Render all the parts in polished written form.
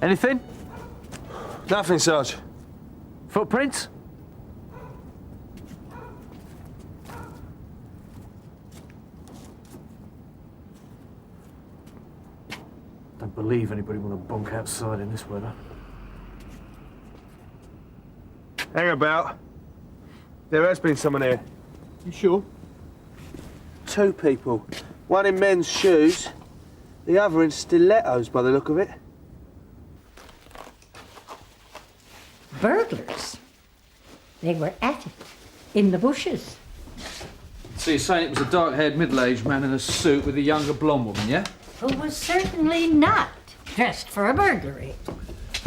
Anything? Nothing, Sarge. Footprints? Don't believe anybody want to bunk outside in this weather. Hang about. There has been someone here. You sure? 2 people. One in men's shoes, the other in stilettos by the look of it. Burglars? They were at it, in the bushes. So you're saying it was a dark-haired, middle-aged man in a suit with a younger blonde woman, yeah? Who was certainly not dressed for a burglary.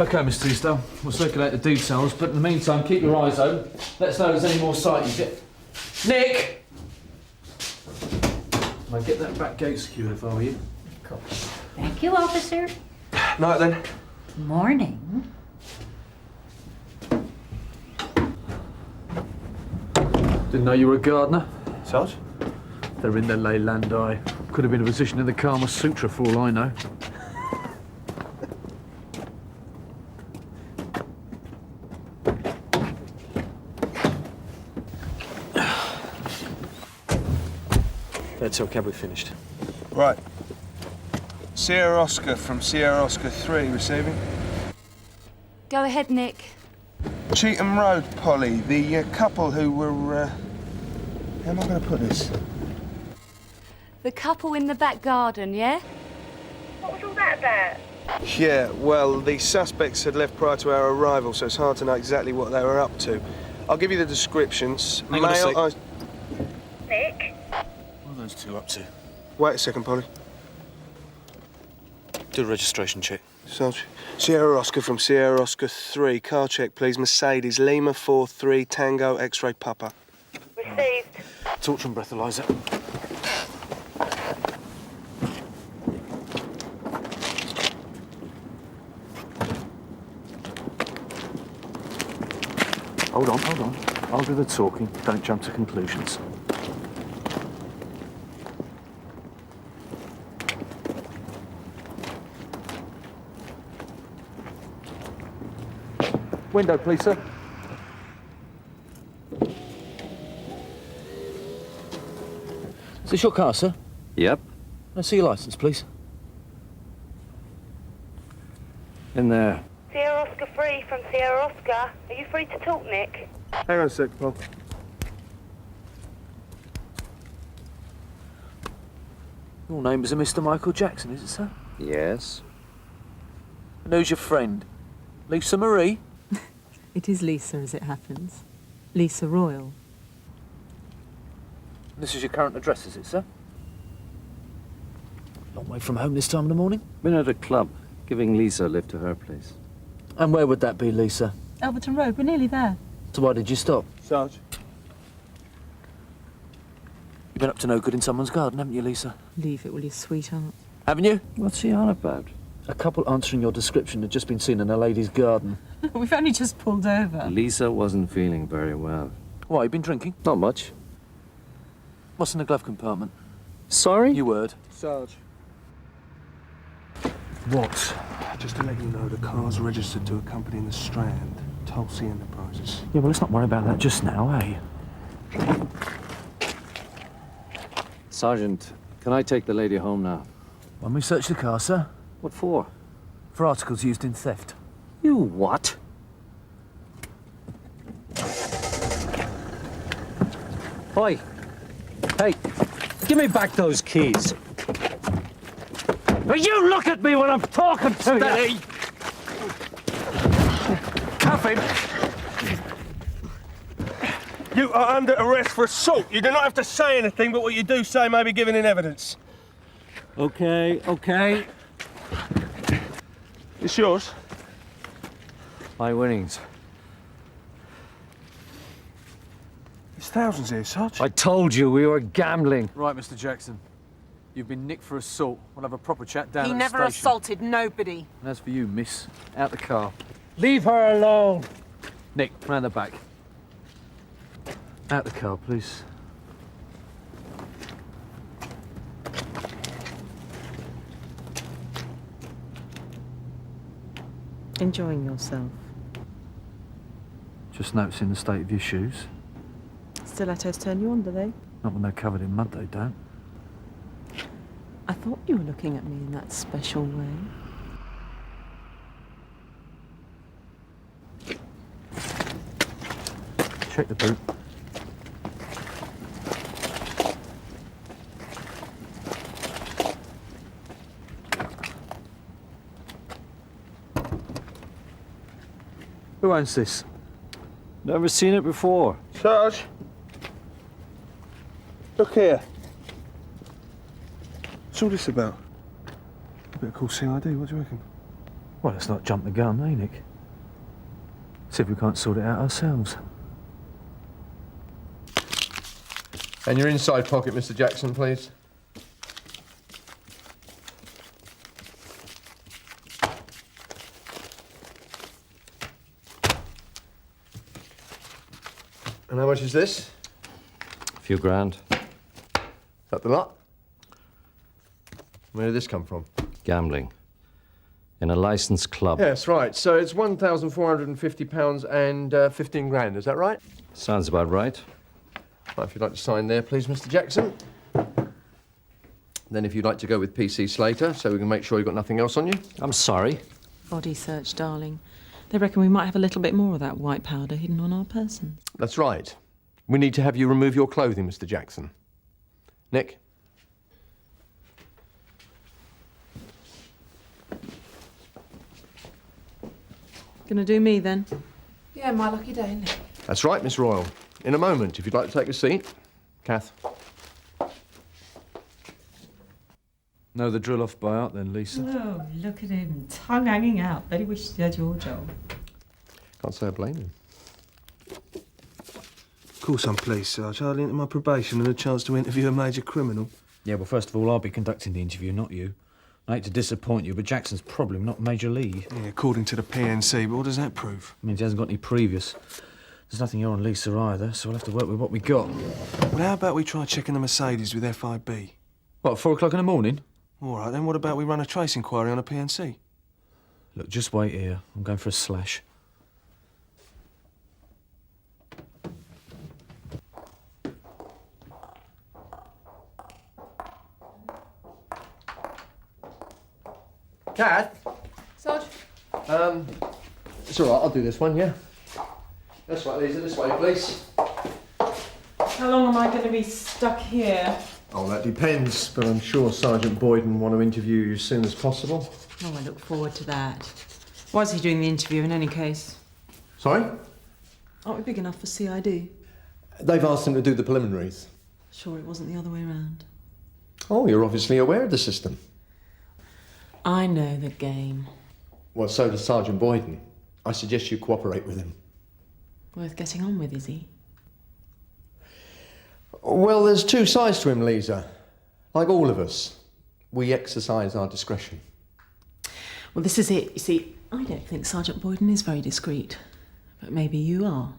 OK, Miss Teasdale, we'll circulate the details, but in the meantime, keep your eyes open. Let us know if there's any more sightings yet. Nick! I'll get that back gate secured if I were you. Of course. Thank you, officer. Night then. Morning. Didn't know you were a gardener. Sarge? They're in their leyland eye. Could have been a position in the Kama Sutra for all I know. That's okay, we finished. Right. Sierra Oscar from Sierra Oscar 3 receiving. Go ahead, Nick. Cheetham Road, Polly. The couple who were, how am I going to put this? The couple in the back garden, yeah? What was all that about? Yeah, well, the suspects had left prior to our arrival, so it's hard to know exactly what they were up to. I'll give you the descriptions. Hang on a sec. Nick? What are those 2 up to? Wait a second, Polly. Do a registration check. Sarge. Sierra Oscar from Sierra Oscar 3. Car check, please. Mercedes, Lima 43, Tango, X-ray, Papa. Received. Torch and breathalyzer. Hold on. I'll do the talking. Don't jump to conclusions. Window, please, sir. Is this your car, sir? Yep. Can I see your licence, please? In there. Sierra Oscar 3 from Sierra Oscar. Are you free to talk, Nick? Hang on a sec, Paul. Your name is a Mr. Michael Jackson, is it, sir? Yes. And who's your friend? Lisa Marie? It is Lisa, as it happens. Lisa Royal. This is your current address, is it, sir? Long way from home this time in the morning? Been at a club, giving Lisa a lift to her place. And where would that be, Lisa? Alberton Road, we're nearly there. So why did you stop? Sarge. You've been up to no good in someone's garden, haven't you, Lisa? Leave it, will you, sweetheart? Haven't you? What's he on about? A couple answering your description had just been seen in a lady's garden. We've only just pulled over. Lisa wasn't feeling very well. Why, you been drinking? Not much. What's in the glove compartment? Sorry? You word. Sarge. What? Just to let you know, the car's registered to a company in the Strand, Tulsi Enterprises. Yeah, well, let's not worry about that just now, eh? Sergeant, can I take the lady home now? When we search the car, sir? What for? For articles used in theft. You what? Oi! Hey, give me back those keys. Now you look at me when I'm talking to you! Cuff him! You are under arrest for assault. You do not have to say anything, but what you do say may be given in evidence. Okay. It's yours. My winnings. There's thousands here, Sarge. I told you we were gambling. Right, Mr. Jackson. You've been nicked for assault. We'll have a proper chat down He at the never station. assaulted nobody. And as for you, miss, out the car. Leave her alone. Nick, round the back. Out the car, please. Enjoying yourself. Just noticing the state of your shoes. Stilettos turn you on, do they? Not when they're covered in mud, they don't. I thought you were looking at me in that special way. Check the boot. Who owns this? Never seen it before. Sarge, look here. What's all this about? A bit of cool CID, what do you reckon? Well, let's not jump the gun, eh, Nick? See if we can't sort it out ourselves. And your inside pocket, Mr. Jackson, please. And how much is this? A few grand. Is that the lot? Where did this come from? Gambling. In a licensed club. Yes, right. So it's £1,450 and 15 grand, is that right? Sounds about right. Right, if you'd like to sign there, please, Mr. Jackson. Then if you'd like to go with PC Slater, so we can make sure you've got nothing else on you. I'm sorry. Body search, darling. They reckon we might have a little bit more of that white powder hidden on our person. That's right. We need to have you remove your clothing, Mr. Jackson. Nick? Gonna do me then? Yeah, my lucky day, isn't it? That's right, Miss Royal. In a moment, if you'd like to take a seat. Kath. Know the drill off by heart then, Lisa? Oh, look at him, tongue hanging out. Very wish he had your job. Can't say I blame him. Of course I'm pleased, Sarge. Hardly into my probation and a chance to interview a major criminal. Yeah, well, first of all, I'll be conducting the interview, not you. I hate to disappoint you, but Jackson's probably not Major League. Yeah, according to the PNC, but what does that prove? Means he hasn't got any previous. There's nothing here on Lisa either, so we'll have to work with what we got. Well, how about we try checking the Mercedes with FIB? What, 4 o'clock in the morning? All right, then what about we run a trace inquiry on a PNC? Look, just wait here. I'm going for a slash. Kath? Sarge? It's all right, I'll do this one, yeah? That's right, Lisa, this way, please. How long am I going to be stuck here? Oh, that depends, but I'm sure Sergeant Boyden want to interview you as soon as possible. Oh, I look forward to that. Why is he doing the interview in any case? Sorry? Aren't we big enough for CID? They've asked him to do the preliminaries. Sure it wasn't the other way around. Oh, you're obviously aware of the system. I know the game. Well, so does Sergeant Boyden. I suggest you cooperate with him. Worth getting on with, is he? Well, there's two sides to him, Lisa. Like all of us, we exercise our discretion. Well, this is it. You see, I don't think Sergeant Boyden is very discreet. But maybe you are.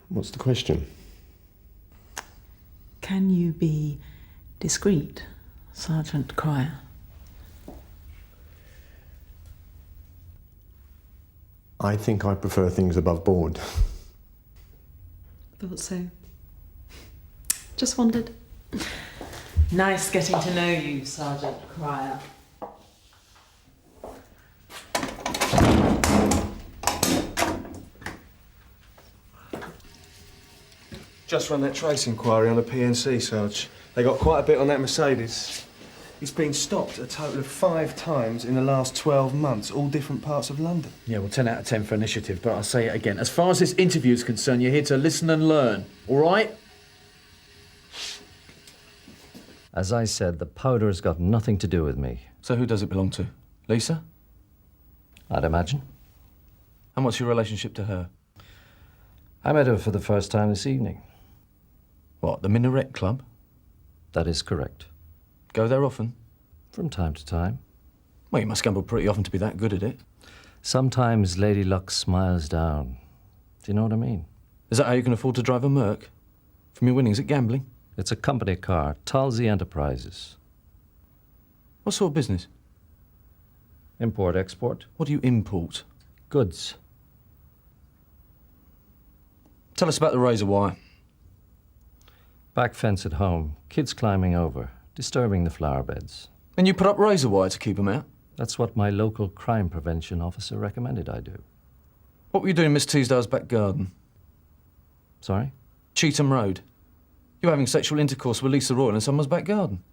What's the question? Can you be discreet, Sergeant Cryer? I think I prefer things above board. Thought so. Just wondered. Nice getting to know you, Sergeant Cryer. Just run that trace inquiry on the PNC, Sarge. They got quite a bit on that Mercedes. It's been stopped a total of 5 times in the last 12 months, all different parts of London. Yeah, well, 10 out of 10 for initiative, but I'll say it again. As far as this interview is concerned, you're here to listen and learn, all right? As I said, the powder's got nothing to do with me. So who does it belong to? Lisa? I'd imagine. And what's your relationship to her? I met her for the first time this evening. What, the Minaret Club? That is correct. Go there often? From time to time. Well, you must gamble pretty often to be that good at it. Sometimes Lady Luck smiles down. Do you know what I mean? Is that how you can afford to drive a Merc? From your winnings at gambling? It's a company car, Tulsey Enterprises. What sort of business? Import-export. What do you import? Goods. Tell us about the razor wire. Back fence at home. Kids climbing over, disturbing the flower beds. And you put up razor wire to keep them out? That's what my local crime prevention officer recommended I do. What were you doing in Miss Teasdale's back garden? Sorry? Cheetham Road. You were having sexual intercourse with Lisa Royal in someone's back garden.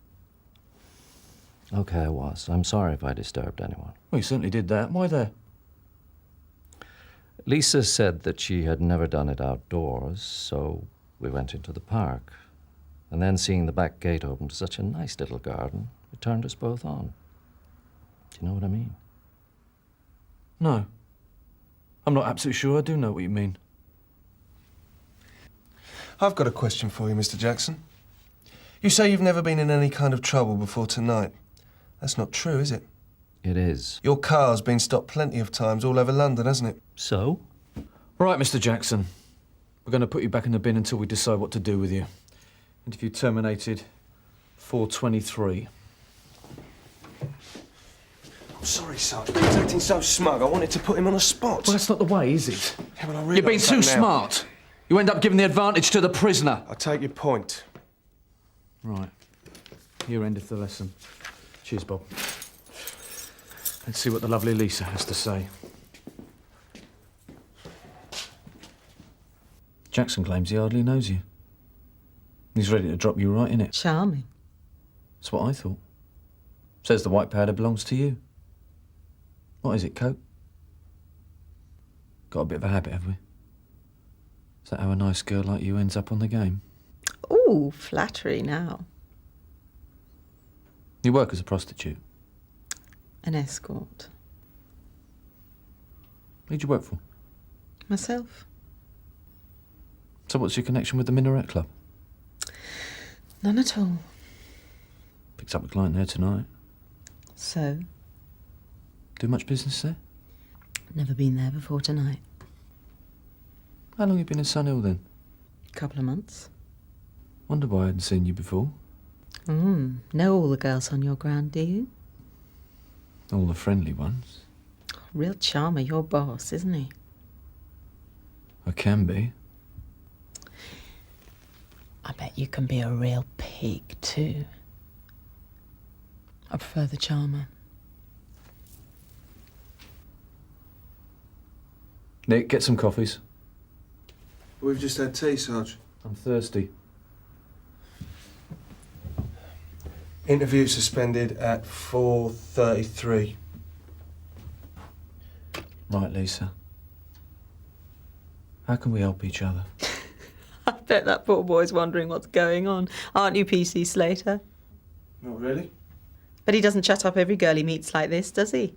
Okay, I was. I'm sorry if I disturbed anyone. Well, you certainly did that. Why there? Lisa said that she had never done it outdoors, so we went into the park. And then seeing the back gate open to such a nice little garden, it turned us both on. Do you know what I mean? No. I'm not absolutely sure I do know what you mean. I've got a question for you, Mr. Jackson. You say you've never been in any kind of trouble before tonight. That's not true, is it? It is. Your car's been stopped plenty of times all over London, hasn't it? So? Right, Mr. Jackson. We're going to put you back in the bin until we decide what to do with you. Interview terminated 4:23. I'm sorry, Sergeant. He's acting so smug. I wanted to put him on a spot. Well, that's not the way, is it? Yeah, well, I You're being realise too that now. smart. You end up giving the advantage to the prisoner. I take your point. Right. Here endeth the lesson. Cheers, Bob. Let's see what the lovely Lisa has to say. Jackson claims he hardly knows you. He's ready to drop you right in it. Charming. That's what I thought. Says the white powder belongs to you. What is it, coke? Got a bit of a habit, have we? Is that how a nice girl like you ends up on the game? Ooh, flattery now. You work as a prostitute. An escort. Who'd you work for? Myself. So what's your connection with the Minaret Club? None at all. Picked up a client there tonight. So? Do much business there? Never been there before tonight. How long you been in Sunhill then? Couple of months. Wonder why I hadn't seen you before. Know all the girls on your ground, do you? All the friendly ones. Real charmer, your boss, isn't he? I can be. I bet you can be a real pig, too. I prefer the charmer. Nick, get some coffees. We've just had tea, Sarge. I'm thirsty. Interview suspended at 4:33. Right, Lisa. How can we help each other? I bet that poor boy's wondering what's going on. Aren't you, PC Slater? Not really. But he doesn't shut up every girl he meets like this, does he?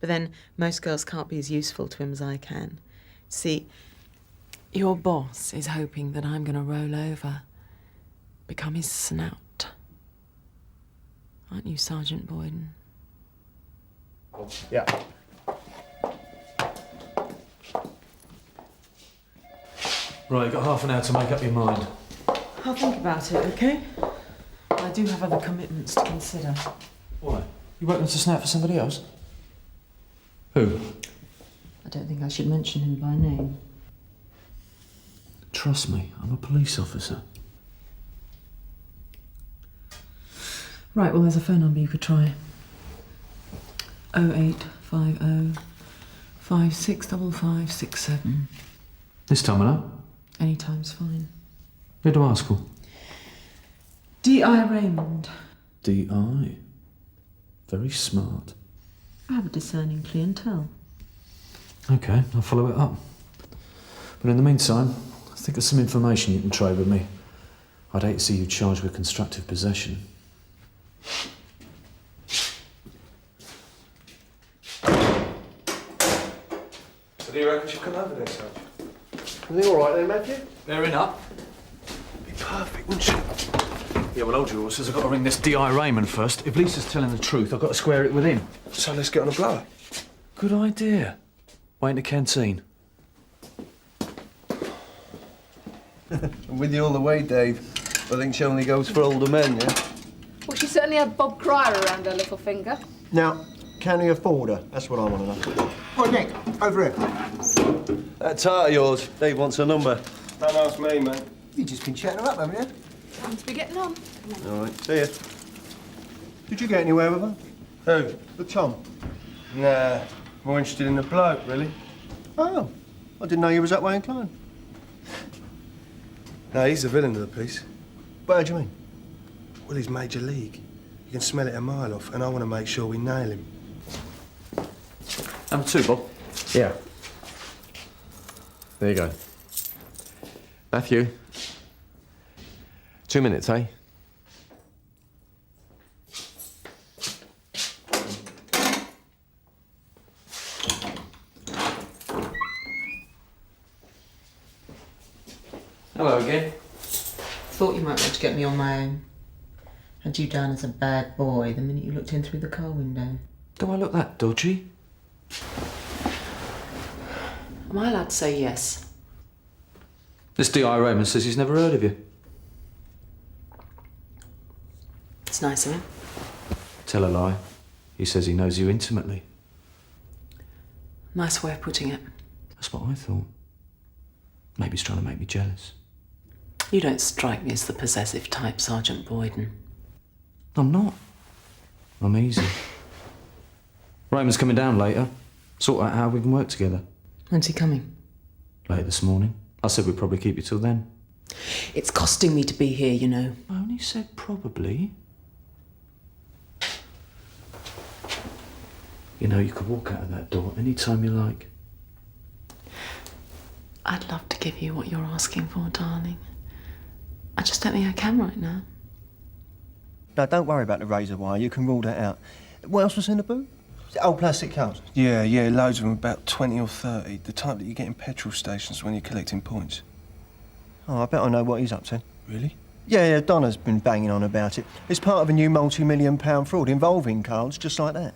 But then most girls can't be as useful to him as I can. See, your boss is hoping that I'm going to roll over, become his snout. Aren't you, Sergeant Boyden? Yeah. Right, you've got half an hour to make up your mind. I'll think about it, OK? I do have other commitments to consider. Why? You working as a snout for somebody else? Who? I don't think I should mention him by name. Trust me, I'm a police officer. Right, well, there's a phone number you could try. 0850 565567. This time or not? Any time's fine. Who do I ask for? D.I. Raymond. D.I. Very smart. I have a discerning clientele. OK, I'll follow it up. But in the meantime, I think there's some information you can trade with me. I'd hate to see you charged with constructive possession. So do you reckon she'll come over there, Sarge? Everything all right there, Matthew? Bearing up. Be perfect, wouldn't she? Yeah, well, old Joe says I've got to ring this D.I. Raymond first. If Lisa's telling the truth, I've got to square it with him. So let's get on a blower. Good idea. Wait in the canteen. I'm with you all the way, Dave. I think she only goes for older men, yeah? Well, she certainly had Bob Cryer around her little finger. Now, can he afford her? That's what I want to know. Oh, Nick, over here. That tart of yours, Dave wants a number. Don't ask me, mate. You've just been chatting her up, haven't you? Seems to be getting on. All right, see ya. Did you get anywhere with her? Who? The Tom. Nah, more interested in the bloke, really. Oh, I didn't know you was that way inclined. No, he's the villain of the piece. But how do you mean? Well, he's Major League. You can smell it a mile off, and I want to make sure we nail him. Number 2, Bob. Yeah. There you go. Matthew. 2 minutes, eh? Hello again. Thought you might want to get me on my own. Had you down as a bad boy the minute you looked in through the car window. Do I look that dodgy? Am I allowed to say yes? This D.I. Raymond says he's never heard of you. It's nice of him. Tell a lie. He says he knows you intimately. Nice way of putting it. That's what I thought. Maybe he's trying to make me jealous. You don't strike me as the possessive type, Sergeant Boyden. I'm not. I'm easy. Raymond's coming down later. Sort out how we can work together. When's he coming? Late this morning. I said we'd probably keep you till then. It's costing me to be here, you know. I only said probably. You know, you could walk out of that door any time you like. I'd love to give you what you're asking for, darling. I just don't think I can right now. No, don't worry about the razor wire. You can rule that out. What else was in the boot? Old plastic cards. Yeah, loads of them, about 20 or 30. The type that you get in petrol stations when you're collecting points. Oh, I bet I know what he's up to. Really? Yeah, Donna's been banging on about it. It's part of a new multi-million-pound fraud involving cards just like that.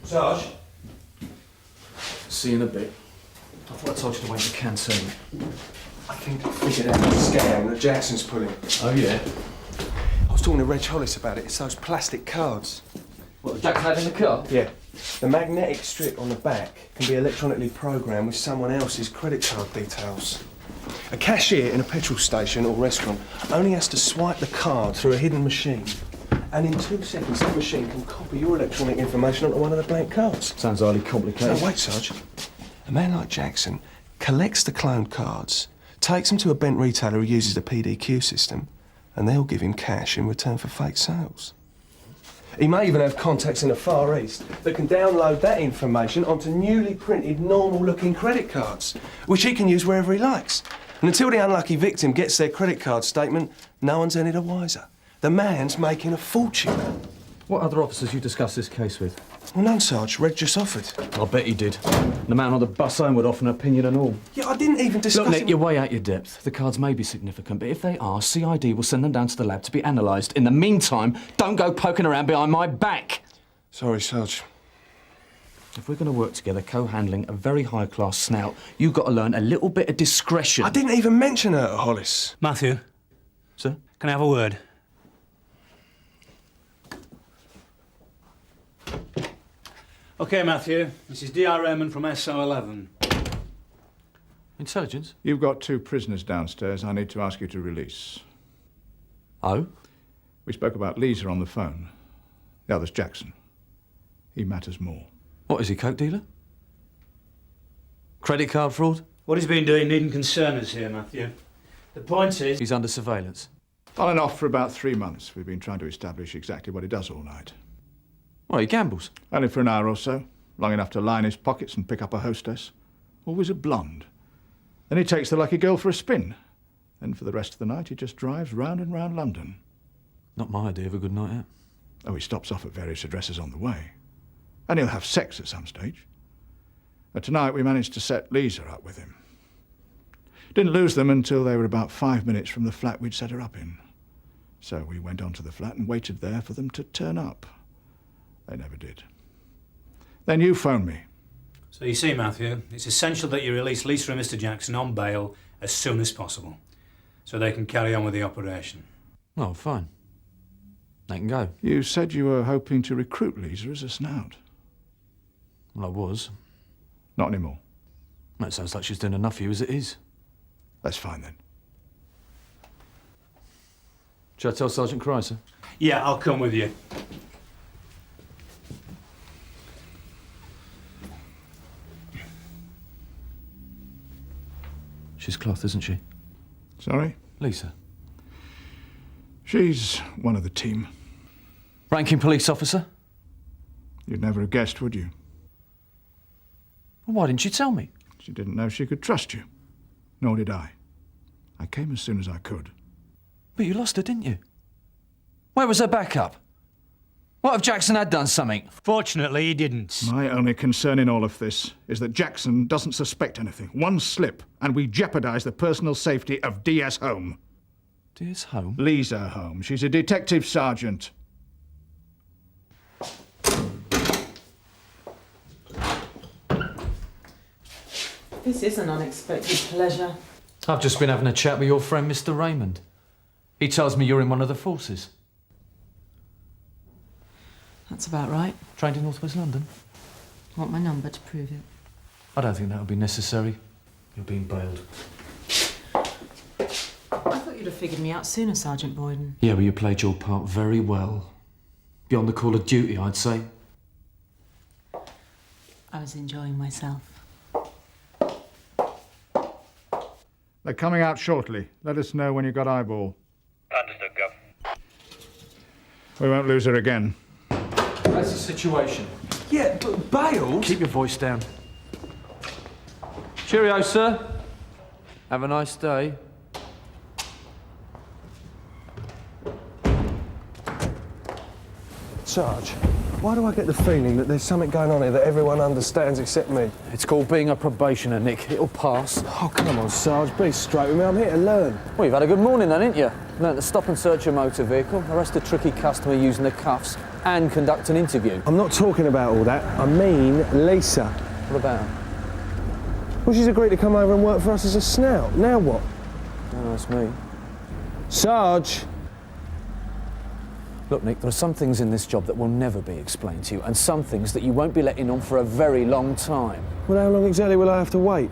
Sarge? See you in a bit. I thought I told you to wait the can soon. I think I figured out the scam that Jackson's pulling. Oh, yeah? I was talking to Reg Hollis about it. It's those plastic cards. What, Jackson had in the car? Yeah. The magnetic strip on the back can be electronically programmed with someone else's credit card details. A cashier in a petrol station or restaurant only has to swipe the card through a hidden machine. And in 2 seconds, that machine can copy your electronic information onto one of the blank cards. Sounds highly complicated. Now, wait, Sarge. A man like Jackson collects the cloned cards, takes them to a bent retailer who uses the PDQ system, and they'll give him cash in return for fake sales. He may even have contacts in the Far East that can download that information onto newly printed, normal-looking credit cards, which he can use wherever he likes. And until the unlucky victim gets their credit card statement, no one's any the wiser. The man's making a fortune. What other officers you discussed this case with? Well, none, Sarge. Reg just offered. I bet he did. The man on the bus home would offer an opinion and all. Yeah, I didn't even discuss Look, Nick, it. you're way out your depth. The cards may be significant, but if they are, CID will send them down to the lab to be analysed. In the meantime, don't go poking around behind my back. Sorry, Sarge. If we're going to work together co-handling a very high-class snout, you've got to learn a little bit of discretion. I didn't even mention her to Hollis. Matthew. Sir? Can I have a word? OK, Matthew. This is D.I. Raymond from SO11. Intelligence? You've got 2 prisoners downstairs I need to ask you to release. Oh? We spoke about Lisa on the phone. The other's Jackson. He matters more. What, is he, coke dealer? Credit card fraud? What he's been doing needn't concern us here, Matthew. The point is... He's under surveillance. On and off for about 3 months, we've been trying to establish exactly what he does all night. Well, he gambles. Only for an hour or so, long enough to line his pockets and pick up a hostess. Always a blonde. Then he takes the lucky girl for a spin. Then for the rest of the night, he just drives round and round London. Not my idea of a good night out. Oh, he stops off at various addresses on the way. And he'll have sex at some stage. But tonight we managed to set Lisa up with him. Didn't lose them until they were about 5 minutes from the flat we'd set her up in. So we went on to the flat and waited there for them to turn up. They never did. Then you phoned me. So you see, Matthew, it's essential that you release Lisa and Mr. Jackson on bail as soon as possible, so they can carry on with the operation. Oh, fine. They can go. You said you were hoping to recruit Lisa as a snout. Well, I was. Not anymore. That sounds like she's doing enough for you as it is. That's fine then. Shall I tell Sergeant Chrysler? Yeah, I'll come with you. She's cloth, isn't she? Sorry? Lisa. She's one of the team. Ranking police officer? You'd never have guessed, would you? Well, why didn't you tell me? She didn't know she could trust you. Nor did I. I came as soon as I could. But you lost her, didn't you? Where was her backup? What if Jackson had done something? Fortunately, he didn't. My only concern in all of this is that Jackson doesn't suspect anything. One slip, and we jeopardise the personal safety of DS Home. DS Home? Lisa Home. She's a detective sergeant. This is an unexpected pleasure. I've just been having a chat with your friend, Mr. Raymond. He tells me you're in one of the forces. That's about right. Trained in North West London? Want my number to prove it? I don't think that would be necessary. You're being bailed. I thought you'd have figured me out sooner, Sergeant Boyden. Yeah, well, you played your part very well. Beyond the call of duty, I'd say. I was enjoying myself. They're coming out shortly. Let us know when you've got eyeball. Understood, Gov. We won't lose her again. That's the situation. Yeah, but bailed? Keep your voice down. Cheerio, sir. Have a nice day. Sarge, why do I get the feeling that there's something going on here that everyone understands except me? It's called being a probationer, Nick. It'll pass. Oh, come on, Sarge, be straight with me. I'm here to learn. Well, you've had a good morning then, ain't you? Learned to stop and search a motor vehicle, arrest a tricky customer using the cuffs, and conduct an interview. I'm not talking about all that. I mean Lisa. What about her? Well, she's agreed to come over and work for us as a snout. Now what? Oh, that's me. Sarge! Look, Nick, there are some things in this job that will never be explained to you, and some things that you won't be let in on for a very long time. Well, how long exactly will I have to wait?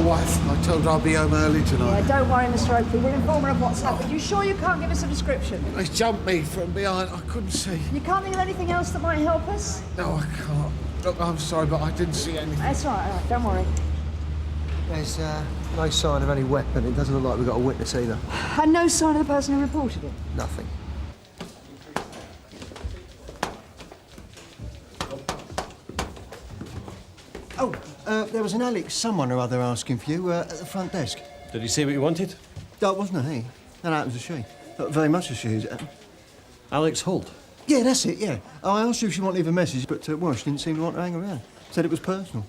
I told her I'll be home early tonight. Yeah, don't worry, Mr. Oakley. We'll inform her of what's happened. You sure you can't give us a description? They jumped me from behind. I couldn't see. You can't think of anything else that might help us? No, I can't. Look, I'm sorry, but I didn't see anything. That's all right, don't worry. There's no sign of any weapon. It doesn't look like we've got a witness either. And no sign of the person who reported it? Nothing. Oh, there was an Alex, someone or other asking for you at the front desk. Did he see what you wanted? No, it wasn't a he. No, it was a she. Very much a she. Alex Holt? Yeah, that's it, yeah. I asked her if she wanted to leave a message, but, well, she didn't seem to want to hang around. Said it was personal.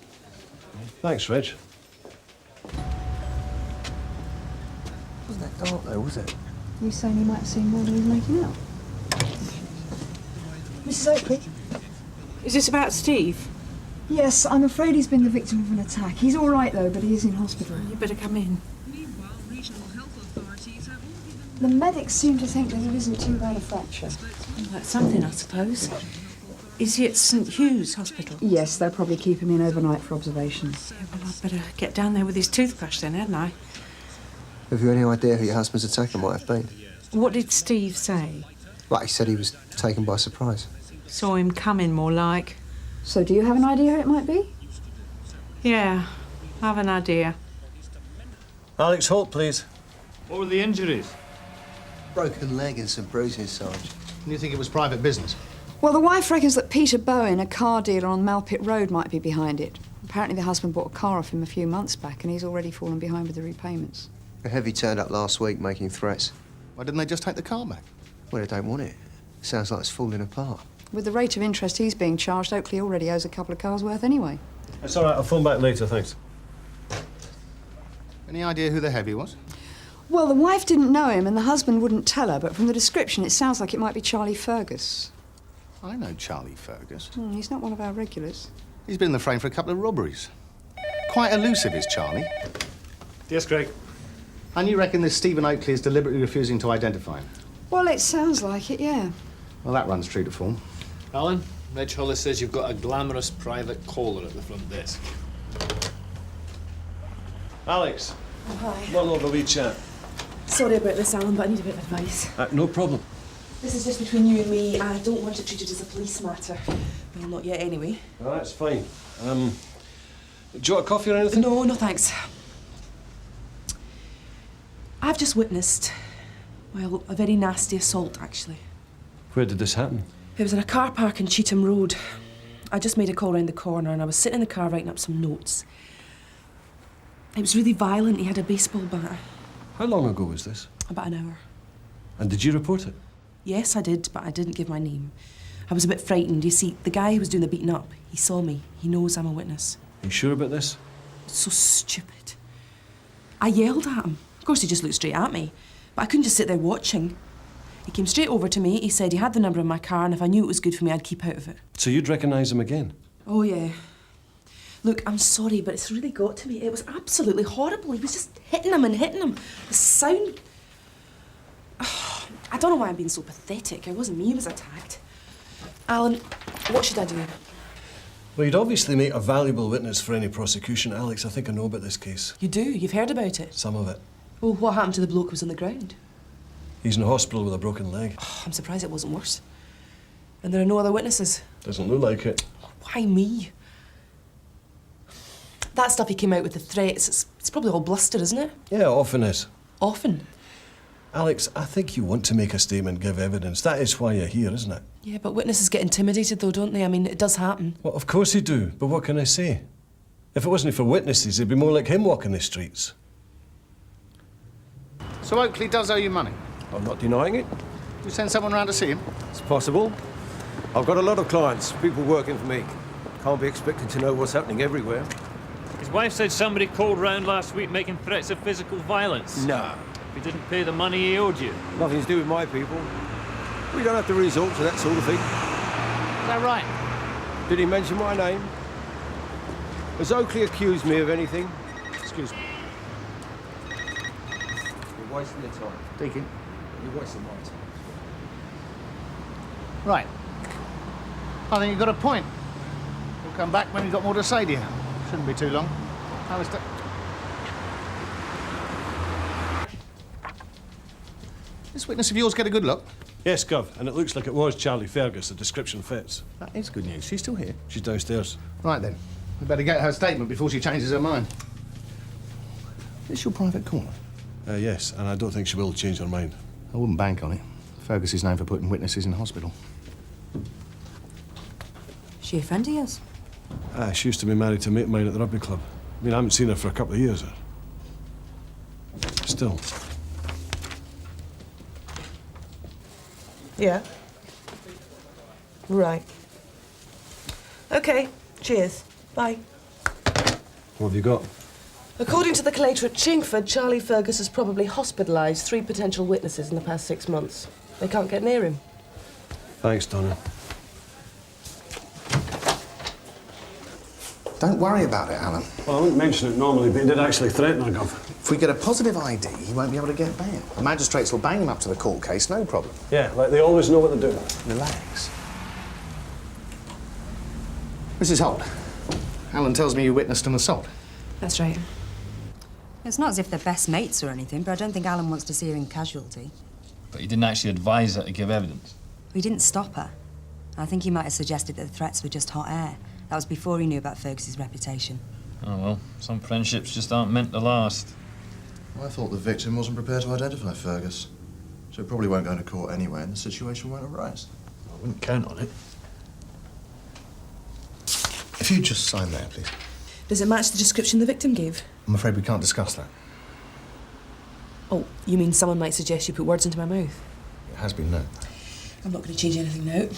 Thanks, Reg. Wasn't that dark, though, was it? You saying he might have seen more than he was making out? Mrs. Oakley? Is this about Steve? Yes, I'm afraid he's been the victim of an attack. He's all right, though, but he is in hospital. You better come in. The medics seem to think that it isn't too bad a fracture. Well, that's something, I suppose. Is he at St Hugh's Hospital? Yes, they'll probably keep him in overnight for observations. Yeah, well, I'd better get down there with his toothbrush then, hadn't I? Have you any idea who your husband's attacker might have been? What did Steve say? Right, he said he was taken by surprise. Saw him coming, more like. So do you have an idea who it might be? Yeah, I have an idea. Alex Holt, please. What were the injuries? Broken leg and some bruises, Sarge. You think it was private business? Well, the wife reckons that Peter Bowen, a car dealer on Malpit Road, might be behind it. Apparently the husband bought a car off him a few months back and he's already fallen behind with the repayments. A heavy turned up last week making threats. Why didn't they just take the car back? Well, they don't want it. Sounds like it's falling apart. With the rate of interest he's being charged, Oakley already owes a couple of cars worth anyway. It's all right, I'll phone back later, thanks. Any idea who the heavy was? Well, the wife didn't know him and the husband wouldn't tell her, but from the description it sounds like it might be Charlie Fergus. I know Charlie Fergus. He's not one of our regulars. He's been in the frame for a couple of robberies. Quite elusive is Charlie. Yes, Craig. And you reckon this Stephen Oakley is deliberately refusing to identify him? Well, it sounds like it, yeah. Well, that runs true to form. Alan, Reg Hollis says you've got a glamorous private caller at the front desk. Alex. Oh, hi. One over we chat. Sorry about this, Alan, but I need a bit of advice. No problem. This is just between you and me. I don't want it treated as a police matter. Well, not yet, anyway. No, that's fine. Do you want a coffee or anything? No, no thanks. I've just witnessed, well, a very nasty assault, actually. Where did this happen? It was in a car park in Cheetham Road. I just made a call round the corner and I was sitting in the car writing up some notes. It was really violent. He had a baseball bat. How long ago was this? About an hour. And did you report it? Yes, I did, but I didn't give my name. I was a bit frightened. You see, the guy who was doing the beating up, he saw me. He knows I'm a witness. Are you sure about this? It's so stupid. I yelled at him. Of course, he just looked straight at me. But I couldn't just sit there watching. He came straight over to me. He said he had the number in my car and if I knew it was good for me, I'd keep out of it. So you'd recognise him again? Oh, yeah. Look, I'm sorry, but it's really got to me. It was absolutely horrible. He was just hitting him and hitting him. The sound... Oh, I don't know why I'm being so pathetic. It wasn't me who was attacked. Alan, what should I do? Well, you'd obviously make a valuable witness for any prosecution. Alex, I think I know about this case. You do? You've heard about it? Some of it. Well, what happened to the bloke who was on the ground? He's in hospital with a broken leg. Oh, I'm surprised it wasn't worse. And there are no other witnesses. Doesn't look like it. Why me? That stuff he came out with, the threats, it's probably all bluster, isn't it? Yeah, often is. Often? Alex, I think you want to make a statement, give evidence. That is why you're here, isn't it? Yeah, but witnesses get intimidated though, don't they? I mean, it does happen. Well, of course they do, but what can I say? If it wasn't for witnesses, it'd be more like him walking the streets. So Oakley does owe you money? I'm not denying it. You send someone round to see him? It's possible. I've got a lot of clients, people working for me. Can't be expected to know what's happening everywhere. His wife said somebody called round last week making threats of physical violence. No. If he didn't pay the money he owed you. Nothing to do with my people. We don't have to resort to that sort of thing. Is that right? Did he mention my name? Has Oakley accused me of anything? Excuse me. You're wasting your time. Deacon. You're wasting my time. Right. I think you've got a point. We'll come back when you've got more to say to you. Shouldn't be too long. Alistair. This witness of yours get a good look? Yes, Gov, and it looks like it was Charlie Fergus. The description fits. That is good news. She's still here? She's downstairs. Right then. We better get her statement before she changes her mind. Is this your private corner? Yes, and I don't think she will change her mind. I wouldn't bank on it. Fergus is known for putting witnesses in hospital. She a friend of yours? She used to be married to a mate of mine at the rugby club. I mean, I haven't seen her for a couple of years. Still. Yeah. Right. OK. Cheers. Bye. What have you got? According to the collator at Chingford, Charlie Fergus has probably hospitalised 3 potential witnesses in the past 6 months. They can't get near him. Thanks, Donna. Don't worry about it, Alan. Well, I wouldn't mention it normally, but he did actually threaten her, Gov. If we get a positive ID, he won't be able to get bail. The magistrates will bang him up to the court case, no problem. Yeah, like they always know what they're doing. Relax. Mrs. Holt, Alan tells me you witnessed an assault. That's right. It's not as if they're best mates or anything, but I don't think Alan wants to see her in casualty. But you didn't actually advise her to give evidence? He didn't stop her. I think he might have suggested that the threats were just hot air. That was before he knew about Fergus's reputation. Oh, well, some friendships just aren't meant to last. I thought the victim wasn't prepared to identify Fergus. So it probably won't go to court anyway and the situation won't arise. Well, Wouldn't count on it. If you just sign there, please. Does it match the description the victim gave? I'm afraid we can't discuss that. Oh, you mean someone might suggest you put words into my mouth? It has been known. I'm not going to change anything now.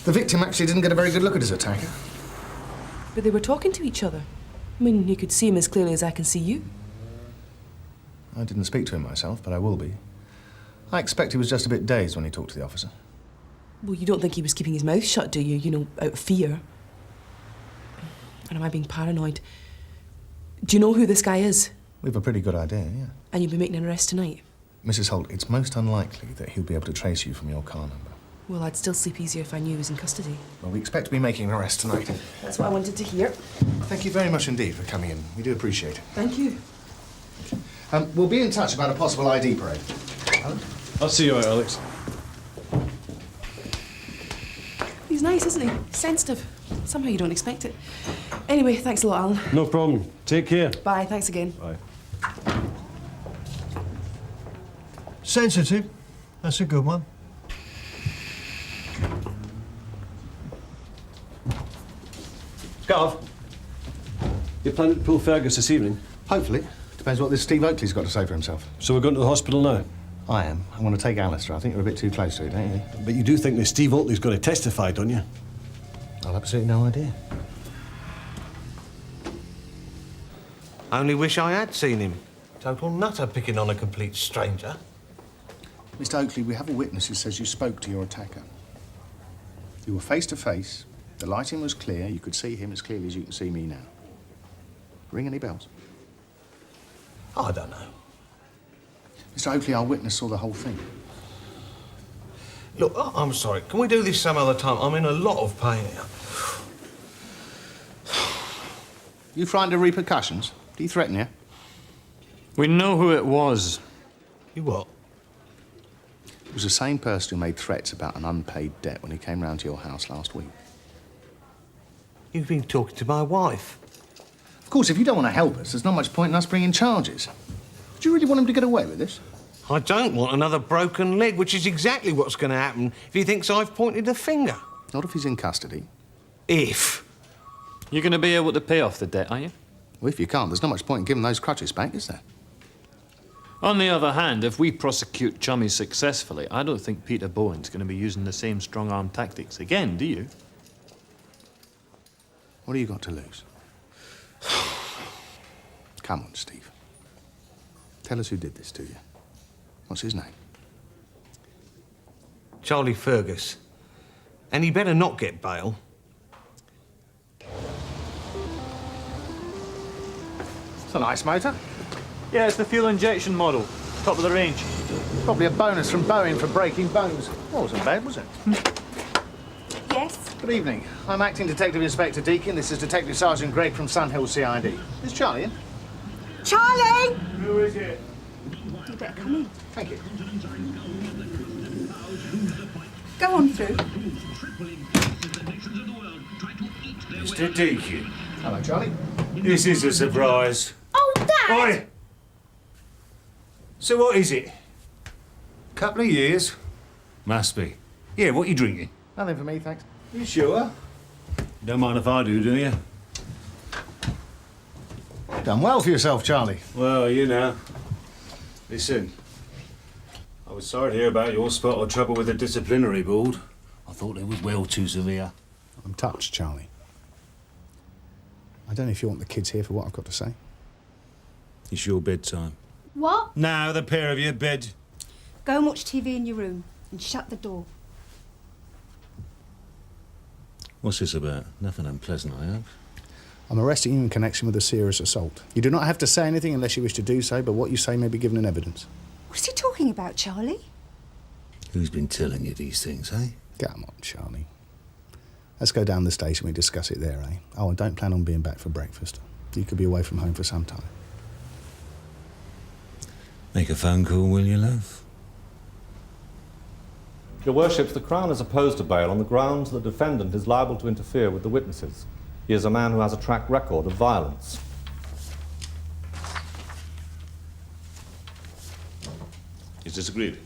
The victim actually didn't get a very good look at his attacker. But they were talking to each other. I mean, you could see him as clearly as I can see you. I didn't speak to him myself, but I will be. I expect he was just a bit dazed when he talked to the officer. Well, you don't think he was keeping his mouth shut, do you? You know, out of fear. And am I being paranoid? Do you know who this guy is? We've a pretty good idea, yeah. And you'll be making an arrest tonight? Mrs. Holt, it's most unlikely that he'll be able to trace you from your car number. Well, I'd still sleep easier if I knew he was in custody. Well, we expect to be making an arrest tonight. That's what I wanted to hear. Thank you very much indeed for coming in. We do appreciate it. Thank you. We'll be in touch about a possible ID parade. Helen? I'll see you out, Alex. He's nice, isn't he? Sensitive. Somehow you don't expect it. Anyway, thanks a lot, Alan. No problem. Take care. Bye, thanks again. Bye. Sensitive. That's a good one. Carver, you planning to pull Fergus this evening? Hopefully. Depends what this Steve Oakley's got to say for himself. So we're going to the hospital now? I am. I want to take Alistair. I think you're a bit too close to it, don't you? But you do think that Steve Oakley's going to testify, don't you? I've absolutely no idea. Only wish I had seen him. Total nutter picking on a complete stranger. Mr. Oakley, we have a witness who says you spoke to your attacker. You were face to face. The lighting was clear. You could see him as clearly as you can see me now. Ring any bells? I don't know. Mr. Oakley, our witness saw the whole thing. Look, I'm sorry. Can we do this some other time? I'm in a lot of pain here. You frightened of repercussions? Do you threaten you? We know who it was. You what? It was the same person who made threats about an unpaid debt when he came round to your house last week. You've been talking to my wife. Of course, if you don't want to help us, there's not much point in us bringing charges. Do you really want him to get away with this? I don't want another broken leg, which is exactly what's going to happen if he thinks I've pointed a finger. Not if he's in custody. If. You're going to be able to pay off the debt, are you? Well, if you can't, there's not much point in giving those crutches back, is there? On the other hand, if we prosecute Chummy successfully, I don't think Peter Bowen's going to be using the same strong-arm tactics again, do you? What have you got to lose? Come on, Steve. Tell us who did this to you. What's his name? Charlie Fergus. And he better not get bail. It's a nice motor. Yeah, it's the fuel injection model. Top of the range. Probably a bonus from Bowen for breaking bones. Well, wasn't bad, was it? Yes? Good evening. I'm Acting Detective Inspector Deakin. This is Detective Sergeant Gregg from Sunhill CID. Is Charlie in? Charlie! Who is it? You better come in. Thank you. Go on through. Mr. Deakin. Hello, Charlie. This is a surprise. Oh, Dad! Oi! So what is it? Couple of years? Must be. Yeah, what you drinking? Nothing for me, thanks. You sure? Don't mind if I do you? Done well for yourself, Charlie. Well, you know. Listen, I was sorry to hear about your spot of trouble with the disciplinary board. I thought it was well too severe. I'm touched, Charlie. I don't know if you want the kids here for what I've got to say. It's your bedtime. What? Now, the pair of you, bed. Go and watch TV in your room and shut the door. What's this about? Nothing unpleasant, I hope. I'm arresting you in connection with a serious assault. You do not have to say anything unless you wish to do so, but what you say may be given in evidence. What's he talking about, Charlie? Who's been telling you these things, eh? Come on, Charlie. Let's go down the station, we discuss it there, eh? Oh, and don't plan on being back for breakfast. You could be away from home for some time. Make a phone call, will you, love? Your Worships, the Crown is opposed to bail on the grounds that the defendant is liable to interfere with the witnesses. He is a man who has a track record of violence. Is this agreed?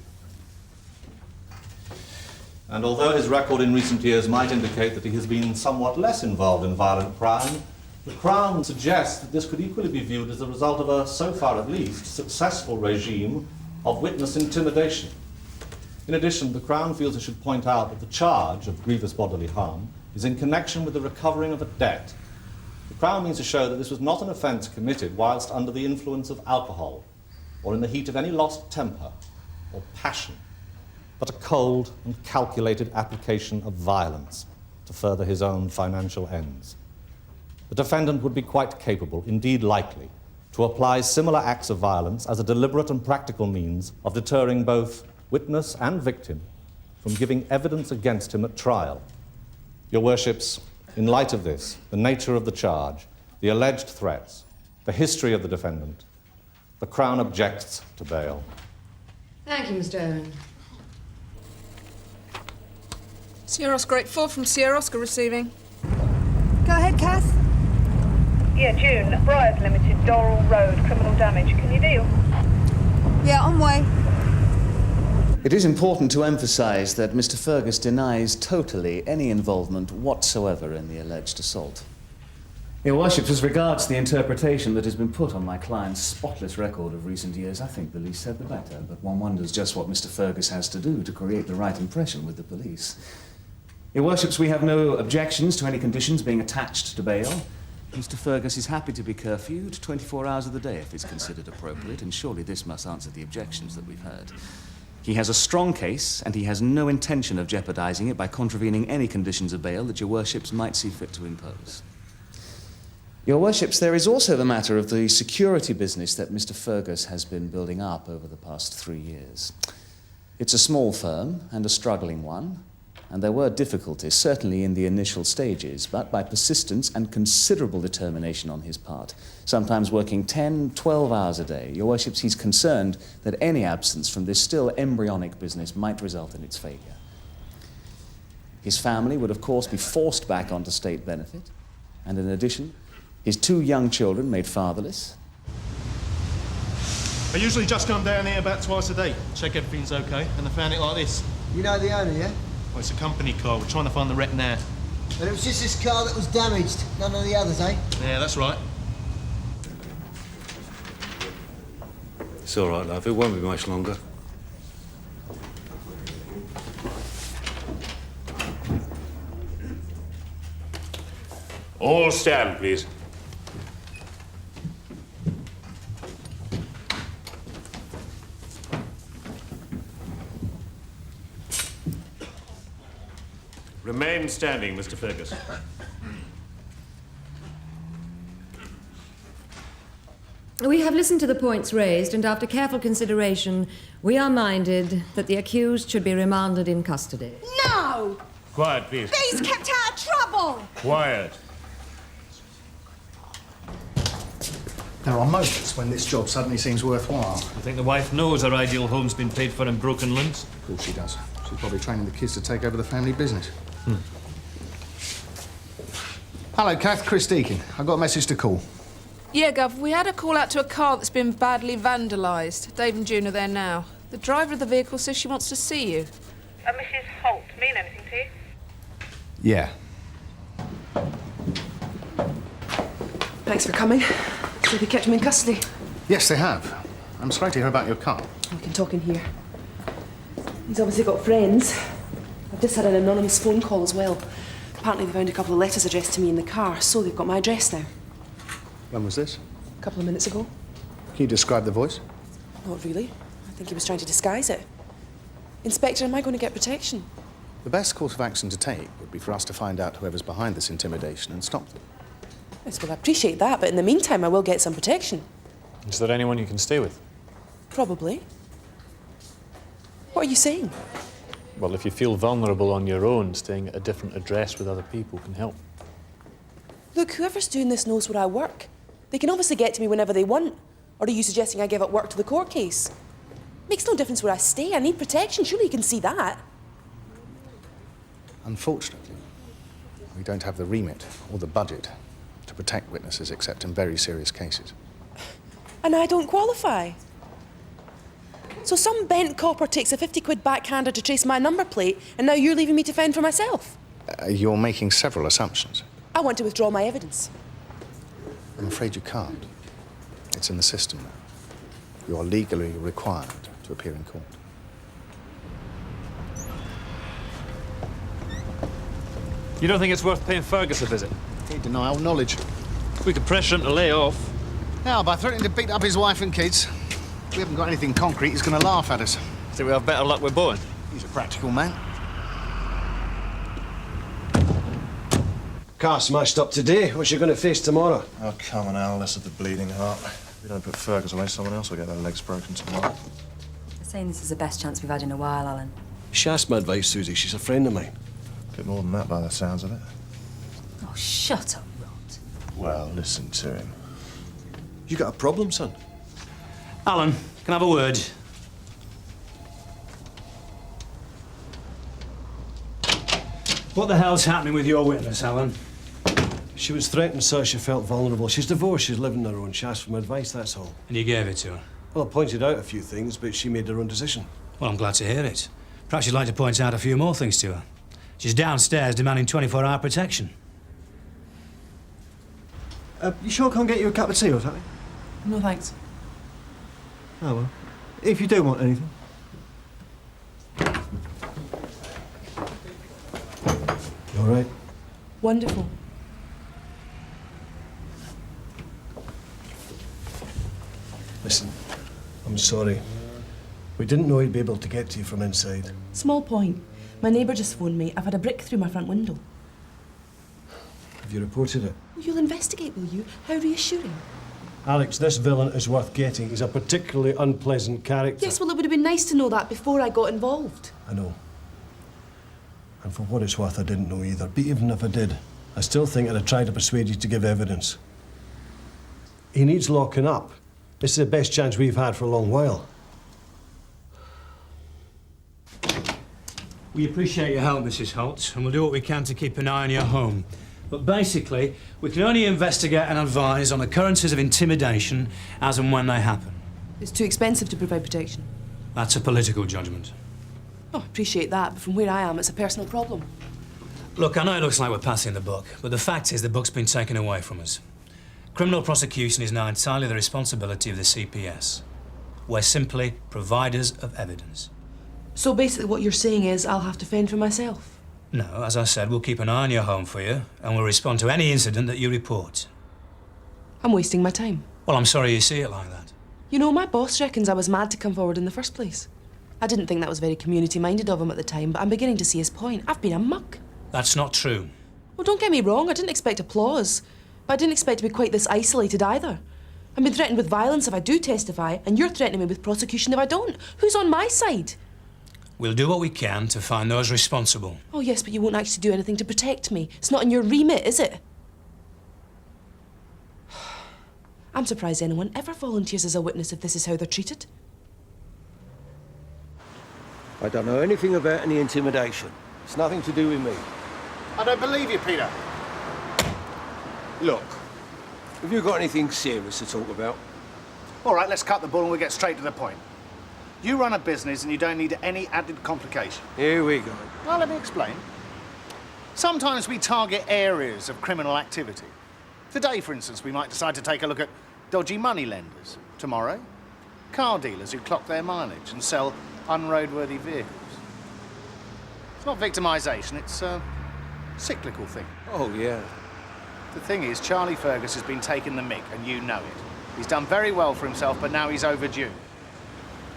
And although his record in recent years might indicate that he has been somewhat less involved in violent crime, the Crown suggests that this could equally be viewed as the result of a, so far at least, successful regime of witness intimidation. In addition, the Crown feels it should point out that the charge of grievous bodily harm is in connection with the recovering of a debt. The Crown means to show that this was not an offence committed whilst under the influence of alcohol, or in the heat of any lost temper or passion, but a cold and calculated application of violence to further his own financial ends. The defendant would be quite capable, indeed likely, to apply similar acts of violence as a deliberate and practical means of deterring both witness and victim from giving evidence against him at trial. Your Worships, in light of this, the nature of the charge, the alleged threats, the history of the defendant, the Crown objects to bail. Thank you, Mr. Owen. Sierra Oscar 84 from Sierra Oscar receiving. Go ahead, Kath. Yeah, June. Briars Limited, Dorrell Road, criminal damage. Can you deal? Yeah, on way. It is important to emphasise that Mr. Fergus denies totally any involvement whatsoever in the alleged assault. Your Worship, as regards the interpretation that has been put on my client's spotless record of recent years, I think the least said the better, but one wonders just what Mr. Fergus has to do to create the right impression with the police. Your Worships, we have no objections to any conditions being attached to bail. Mr. Fergus is happy to be curfewed 24 hours of the day if it's considered appropriate, and surely this must answer the objections that we've heard. He has a strong case, and he has no intention of jeopardising it by contravening any conditions of bail that your Worships might see fit to impose. Your Worships, there is also the matter of the security business that Mr. Fergus has been building up over the past 3 years. It's a small firm and a struggling one, and there were difficulties, certainly in the initial stages, but by persistence and considerable determination on his part, sometimes working 10, 12 hours a day, your Worships, he's concerned that any absence from this still embryonic business might result in its failure. His family would, of course, be forced back onto state benefit, and in addition, his 2 young children made fatherless. I usually just come down here about twice a day, check everything's okay, and I found it like this. You know the owner, yeah? Well, it's a company car. We're trying to find the wreck now. But it was just this car that was damaged, none of the others, eh? Yeah, that's right. It's all right, love. It won't be much longer. All stand, please. Remain standing, Mr. Fergus. We have listened to the points raised, and after careful consideration, we are minded that the accused should be remanded in custody. No! Quiet, please. He's kept out of trouble! Quiet. There are moments when this job suddenly seems worthwhile. You think the wife knows her ideal home's been paid for in broken limbs? Of course she does. She's probably training the kids to take over the family business. Hello, Kath. Chris Deakin. I've got a message to call. Yeah, Gov, we had a call out to a car that's been badly vandalised. Dave and June are there now. The driver of the vehicle says she wants to see you. Mrs. Holt, mean anything to you? Yeah. Thanks for coming. So they kept him in custody. Yes, they have. I'm sorry to hear about your car. We can talk in here. He's obviously got friends. I've just had an anonymous phone call as well. Apparently they found a couple of letters addressed to me in the car, so they've got my address now. When was this? A couple of minutes ago. Can you describe the voice? Not really. I think he was trying to disguise it. Inspector, am I going to get protection? The best course of action to take would be for us to find out whoever's behind this intimidation and stop them. Yes, well, I appreciate that, but in the meantime, I will get some protection. Is there anyone you can stay with? Probably. What are you saying? Well, if you feel vulnerable on your own, staying at a different address with other people can help. Look, whoever's doing this knows where I work. They can obviously get to me whenever they want. Or are you suggesting I give up work to the court case? Makes no difference where I stay. I need protection. Surely you can see that. Unfortunately, we don't have the remit or the budget to protect witnesses except in very serious cases. And I don't qualify. So some bent copper takes a 50-quid backhander to trace my number plate, and now you're leaving me to fend for myself? You're making several assumptions. I want to withdraw my evidence. I'm afraid you can't. It's in the system now. You are legally required to appear in court. You don't think it's worth paying Fergus a visit? He deny all knowledge. We could pressure him to lay off. Now, by threatening to beat up his wife and kids, we haven't got anything concrete. He's going to laugh at us. Think we have better luck with Bowen? He's a practical man. Car smashed up today. What's you going to face tomorrow? Oh, come on, Al, less of the bleeding heart. If we don't put Fergus away, someone else will get their legs broken tomorrow. They're saying this is the best chance we've had in a while, Alan. She asked my advice, Suzi. She's a friend of mine. Bit more than that by the sounds of it. Oh, shut up, Rod. Well, listen to him. You got a problem, son? Alan, can I have a word? What the hell's happening with your witness, Helen? She was threatened, so she felt vulnerable. She's divorced, she's living on her own. She asked for my advice, that's all. And you gave it to her? Well, I pointed out a few things, but she made her own decision. Well, I'm glad to hear it. Perhaps you'd like to point out a few more things to her. She's downstairs demanding 24-hour protection. You sure I can't get you a cup of tea or something? No, thanks. Oh, well. If you do want anything. You all right? Wonderful. Listen, I'm sorry. We didn't know he'd be able to get to you from inside. Small point. My neighbour just phoned me. I've had a brick through my front window. Have you reported it? You'll investigate, will you? How reassuring. Alex, this villain is worth getting. He's a particularly unpleasant character. Yes, well, it would have been nice to know that before I got involved. I know. And for what it's worth, I didn't know either. But even if I did, I still think I'd have tried to persuade you to give evidence. He needs locking up. This is the best chance we've had for a long while. We appreciate your help, Mrs. Holt, and we'll do what we can to keep an eye on your home. But basically, we can only investigate and advise on occurrences of intimidation as and when they happen. It's too expensive to provide protection. That's a political judgment. Oh, I appreciate that, but from where I am, it's a personal problem. Look, I know it looks like we're passing the buck, but the fact is the buck's been taken away from us. Criminal prosecution is now entirely the responsibility of the CPS. We're simply providers of evidence. So basically what you're saying is I'll have to fend for myself? No, as I said, we'll keep an eye on your home for you, and we'll respond to any incident that you report. I'm wasting my time. Well, I'm sorry you see it like that. You know, my boss reckons I was mad to come forward in the first place. I didn't think that was very community-minded of him at the time, but I'm beginning to see his point. I've been a muck. That's not true. Well, don't get me wrong, I didn't expect applause. But I didn't expect to be quite this isolated either. I've been threatened with violence if I do testify, and you're threatening me with prosecution if I don't. Who's on my side? We'll do what we can to find those responsible. Oh, yes, but you won't actually do anything to protect me. It's not in your remit, is it? I'm surprised anyone ever volunteers as a witness if this is how they're treated. I don't know anything about any intimidation. It's nothing to do with me. I don't believe you, Peter. Look, have you got anything serious to talk about? All right, let's cut the bull and we'll get straight to the point. You run a business and you don't need any added complication. Here we go. Well, let me explain. Sometimes we target areas of criminal activity. Today, for instance, we might decide to take a look at dodgy money lenders. Tomorrow, car dealers who clock their mileage and sell unroadworthy vehicles. It's not victimisation, it's a cyclical thing. Oh, yeah. The thing is, Charlie Fergus has been taking the mick, and you know it. He's done very well for himself, but now he's overdue.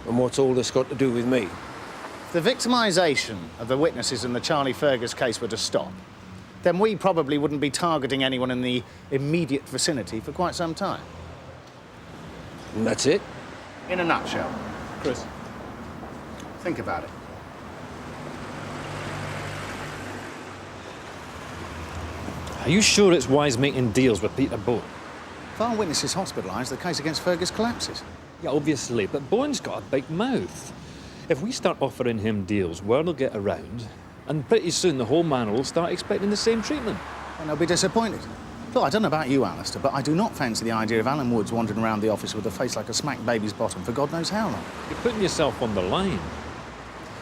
And what's all this got to do with me? If the victimisation of the witnesses in the Charlie Fergus case were to stop, then we probably wouldn't be targeting anyone in the immediate vicinity for quite some time. And that's it? In a nutshell. Chris, think about it. Are you sure it's wise making deals with Peter Bowen? If our witness is hospitalised, the case against Fergus collapses. Yeah, obviously, but Bowen's got a big mouth. If we start offering him deals, word will get around, and pretty soon the whole manor will start expecting the same treatment. And they'll be disappointed. Look, I don't know about you, Alistair, but I do not fancy the idea of Alan Woods wandering around the office with a face like a smack baby's bottom for God knows how long. You're putting yourself on the line.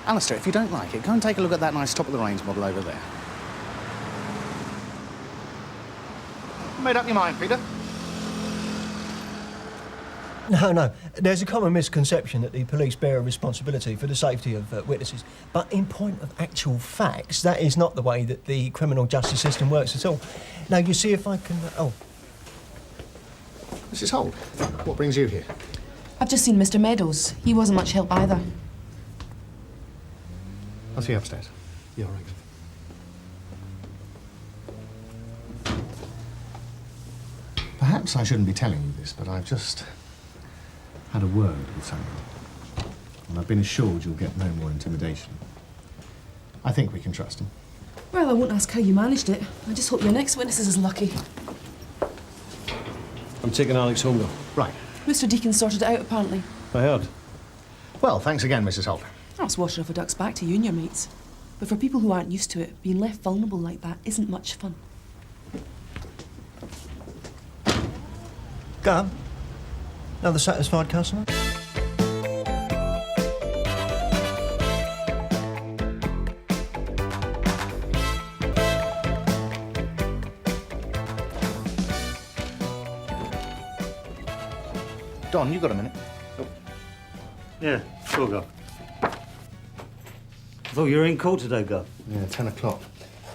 Alistair, if you don't like it, go and take a look at that nice top-of-the-range model over there. Made up your mind, Peter? No. There's a common misconception that the police bear a responsibility for the safety of witnesses. But in point of actual facts, that is not the way that the criminal justice system works at all. Now, you see if I can... Oh. Mrs. Holt, what brings you here? I've just seen Mr. Meadows. He wasn't much help either. I'll see you upstairs. Yeah, all right. Perhaps I shouldn't be telling you this, but I've just had a word with someone. And I've been assured you'll get no more intimidation. I think we can trust him. Well, I won't ask how you managed it. I just hope your next witness is as lucky. I'm taking Alex home, though. Right. Mr. Deacon sorted it out, apparently. I heard. Well, thanks again, Mrs. Holt. That's washing off a duck's back to you and your mates. But for people who aren't used to it, being left vulnerable like that isn't much fun. Go on. Another satisfied customer? Don, you got a minute? Yeah, sure, Gov. I thought you were in court today, Gov. Yeah, 10 o'clock.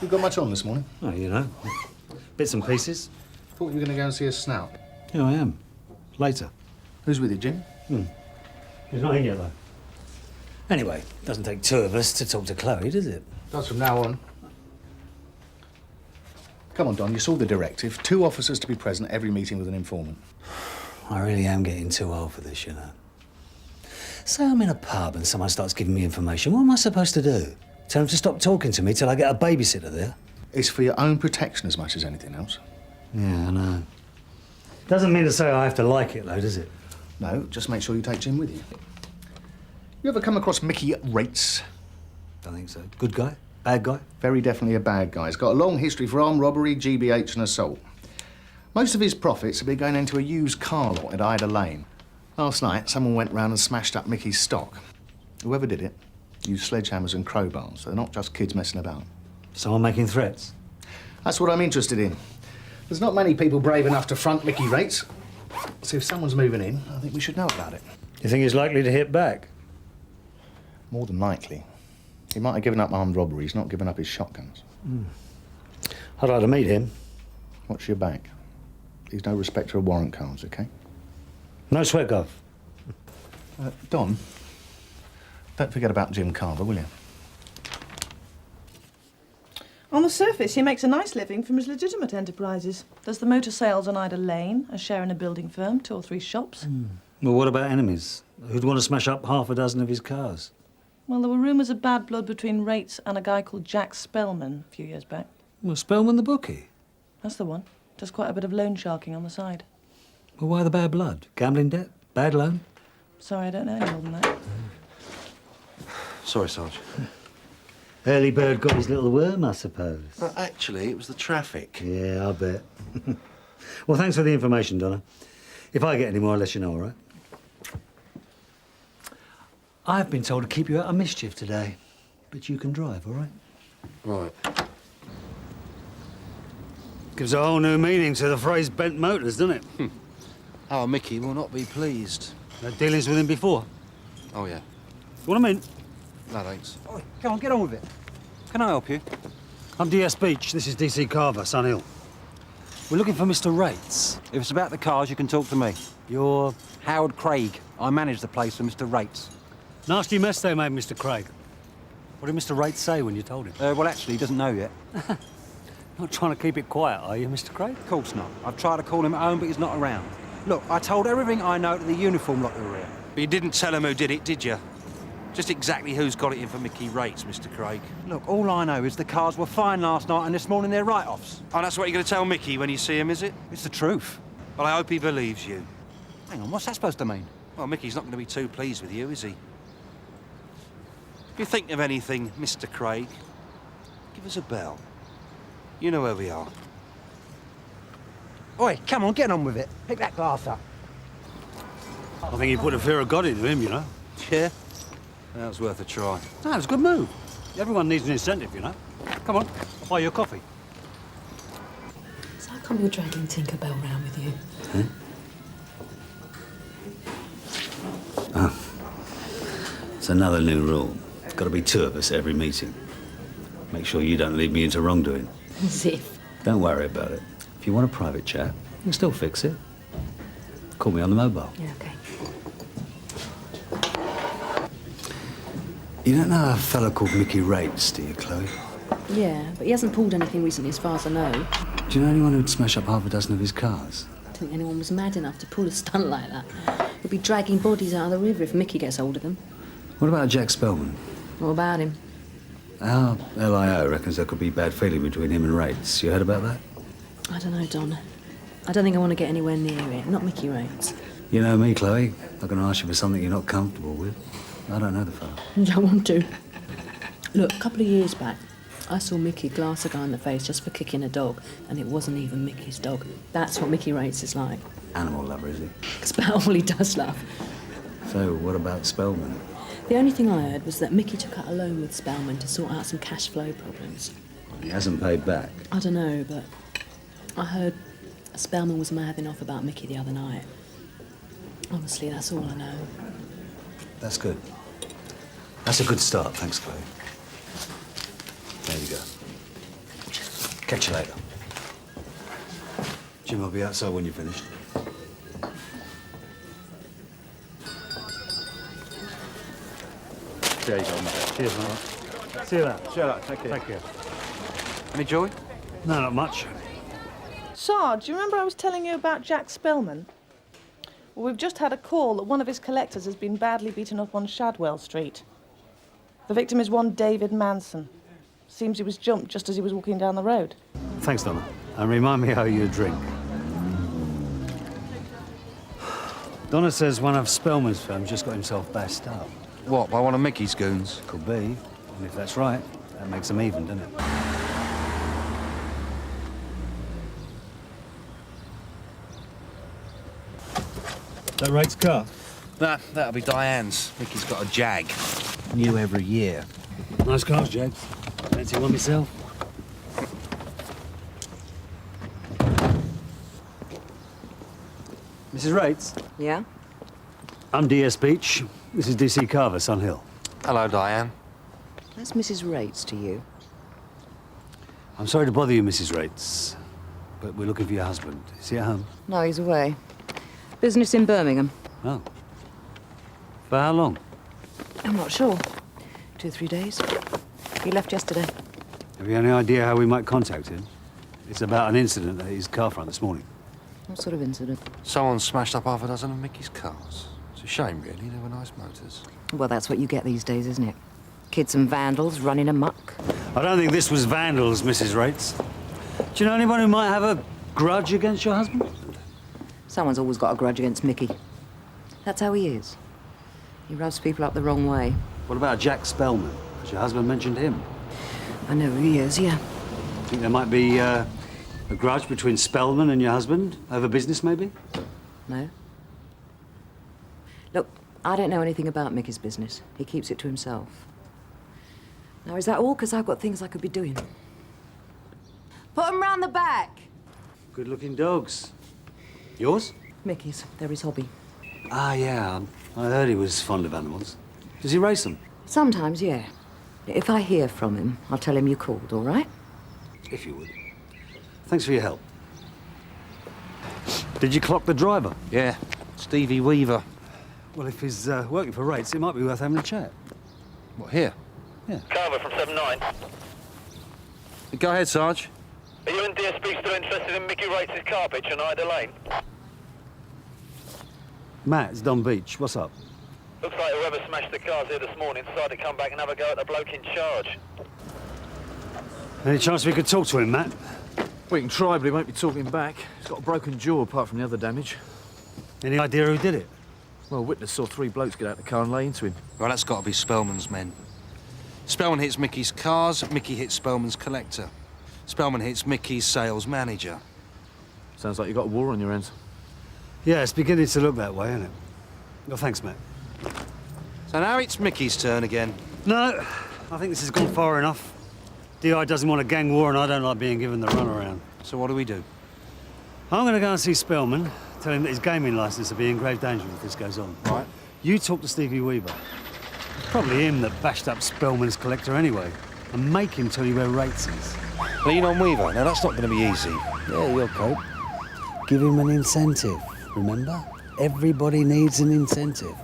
You got much on this morning? Oh, you know, bits and pieces. Thought you were going to go and see a snout. Yeah, I am. Later. Who's with you, Jim? He's not in yet, though. Anyway, doesn't take two of us to talk to Chloe, does it? Does from now on. Come on, Don, you saw the directive. 2 officers to be present at every meeting with an informant. I really am getting too old for this, you know. Say I'm in a pub and someone starts giving me information. What am I supposed to do? Tell them to stop talking to me till I get a babysitter there? It's for your own protection as much as anything else. Yeah, I know. Doesn't mean to say I have to like it, though, does it? No, just make sure you take Jim with you. You ever come across Mickey Rates? Don't think so. Good guy? Bad guy? Very definitely a bad guy. He's got a long history for armed robbery, GBH and assault. Most of his profits have been going into a used car lot at Ida Lane. Last night, someone went round and smashed up Mickey's stock. Whoever did it used sledgehammers and crowbars, so they're not just kids messing about. Someone making threats? That's what I'm interested in. There's not many people brave enough to front Mickey Rates. So if someone's moving in, I think we should know about it. You think he's likely to hit back? More than likely. He might have given up armed robbery. He's not given up his shotguns. I'd like to meet him. Watch your back. He's no respecter of warrant cards, OK? No sweat, Gov. Don, don't forget about Jim Carver, will you? On the surface, he makes a nice living from his legitimate enterprises. Does the motor sales on Ida Lane, a share in a building firm, 2 or 3 shops. Well, what about enemies? Who'd want to smash up half a dozen of his cars? Well, there were rumours of bad blood between Rates and a guy called Jack Spellman a few years back. Well, Spellman the bookie? That's the one. Does quite a bit of loan sharking on the side. Well, why the bad blood? Gambling debt? Bad loan? Sorry, I don't know any more than that. Sorry, Sarge. Early bird got his little worm, I suppose. Well, actually, it was the traffic. Yeah, I bet. Well, thanks for the information, Donna. If I get any more, I'll let you know, all right? I've been told to keep you out of mischief today, but you can drive, all right? Right. Gives a whole new meaning to the phrase bent motors, doesn't it? Our Mickey will not be pleased. Had dealings with him before? Oh, yeah. What I mean? No, thanks. Oh, come on, get on with it. Can I help you? I'm DS Beach. This is DC Carver, Sun Hill. We're looking for Mr. Rates. If it's about the cars, you can talk to me. You're... Howard Craig. I manage the place for Mr. Rates. Nasty mess they made, Mr. Craig. What did Mr. Rates say when you told him? Well, actually, he doesn't know yet. Not trying to keep it quiet, are you, Mr. Craig? Of course not. I've tried to call him at home, but he's not around. Look, I told everything I know to the uniform lot who were here. But you didn't tell him who did it, did you? Just exactly who's got it in for Mickey Rates, Mr. Craig. Look, all I know is the cars were fine last night and this morning they're write-offs. Oh, that's what you're going to tell Mickey when you see him, is it? It's the truth. Well, I hope he believes you. Hang on, what's that supposed to mean? Well, Mickey's not going to be too pleased with you, is he? If you think of anything, Mr. Craig, give us a bell. You know where we are. Oi, come on, get on with it. Pick that glass up. I think you put a fear of God into him, you know. Yeah? That was worth a try. No, it was a good move. Everyone needs an incentive, you know. Come on, I'll buy you a coffee. So how come you're dragging Tinkerbell round with you? Oh. It's another new rule. There's got to be 2 of us at every meeting. Make sure you don't lead me into wrongdoing. As if. Don't worry about it. If you want a private chat, you can still fix it. Call me on the mobile. Yeah, OK. You don't know a fella called Mickey Rates, do you, Chloe? Yeah, but he hasn't pulled anything recently as far as I know. Do you know anyone who'd smash up half a dozen of his cars? I don't think anyone was mad enough to pull a stunt like that. He'll be dragging bodies out of the river if Mickey gets hold of them. What about Jack Spellman? What about him? Our LIO reckons there could be bad feeling between him and Rates. You heard about that? I don't know, Don. I don't think I want to get anywhere near it. Not Mickey Rates. You know me, Chloe. I'm going to ask you for something you're not comfortable with. I don't know the fella. I want to. Look, a couple of years back, I saw Mickey glass a guy in the face just for kicking a dog, and it wasn't even Mickey's dog. That's what Mickey Rates is like. Animal lover, is he? It's about all he does love. So, what about Spellman? The only thing I heard was that Mickey took out a loan with Spellman to sort out some cash flow problems. He hasn't paid back. I don't know, but I heard Spellman was mouthing off about Mickey the other night. Honestly, that's all I know. That's good. That's a good start, thanks, Chloe. There you go. Catch you later. Jim, I'll be outside when you're finished. There you go, mate. Cheers, mate. See you later. Shut up, take care. Take care. Any joy? No, not much. Sarge, do you remember I was telling you about Jack Spellman? Well, we've just had a call that one of his collectors has been badly beaten up on Shadwell Street. The victim is one David Manson. Seems he was jumped just as he was walking down the road. Thanks, Donna. And remind me how you drink. Donna says one of Spellman's firms just got himself bashed up. What, by one of Mickey's goons? Could be. And if that's right, that makes them even, doesn't it? That Rate's car? Nah, that'll be Diane's. Mickey's got a Jag. New every year. Nice cars, Jags. Fancy one myself. Mrs. Rates? Yeah? I'm DS Beach. This is DC Carver, Sun Hill. Hello, Diane. That's Mrs. Rates to you. I'm sorry to bother you, Mrs. Rates, but we're looking for your husband. Is he at home? No, he's away. Business in Birmingham. Oh. For how long? I'm not sure. 2 or 3 days. He left yesterday. Have you any idea how we might contact him? It's about an incident at his car front this morning. What sort of incident? Someone smashed up half a dozen of Mickey's cars. It's a shame, really. They were nice motors. Well, that's what you get these days, isn't it? Kids and vandals running amok. I don't think this was vandals, Mrs. Rates. Do you know anyone who might have a grudge against your husband? Someone's always got a grudge against Mickey. That's how he is. He rubs people up the wrong way. What about Jack Spellman? Has your husband mentioned him? I know who he is, yeah. Think there might be a grudge between Spellman and your husband? Over business, maybe? No. Look, I don't know anything about Mickey's business. He keeps it to himself. Now, is that all? Because I've got things I could be doing. Put them round the back. Good-looking dogs. Yours? Mickey's. They're his hobby. Ah, yeah. I heard he was fond of animals. Does he race them? Sometimes, yeah. If I hear from him, I'll tell him you called, all right? If you would. Thanks for your help. Did you clock the driver? Yeah, Stevie Weaver. Well, if he's working for Rates, it might be worth having a chat. What, here? Yeah. Carver from 7-9. Go ahead, Sarge. Are you and DSB still interested in Mickey Rates' car pitch on Ida Lane? Matt, it's Don Beach. What's up? Looks like whoever smashed the cars here this morning decided to come back and have a go at the bloke in charge. Any chance we could talk to him, Matt? We can try, but he won't be talking back. He's got a broken jaw apart from the other damage. Any idea who did it? Well, witness saw 3 blokes get out of the car and lay into him. Well, that's got to be Spellman's men. Spellman hits Mickey's cars, Mickey hits Spellman's collector. Spellman hits Mickey's sales manager. Sounds like you got a war on your hands. Yeah, it's beginning to look that way, isn't it? Well, thanks, Matt. So now it's Mickey's turn again. No, I think this has gone far enough. DI doesn't want a gang war, and I don't like being given the runaround. So what do we do? I'm going to go and see Spellman, tell him that his gaming licence will be in grave danger if this goes on. Right. You talk to Stevie Weaver. It's probably him that bashed up Spellman's collector anyway, and make him tell you where Rates is. Lean on Weaver. Now, that's not going to be easy. Yeah, you'll cope. Give him an incentive, remember? Everybody needs an incentive.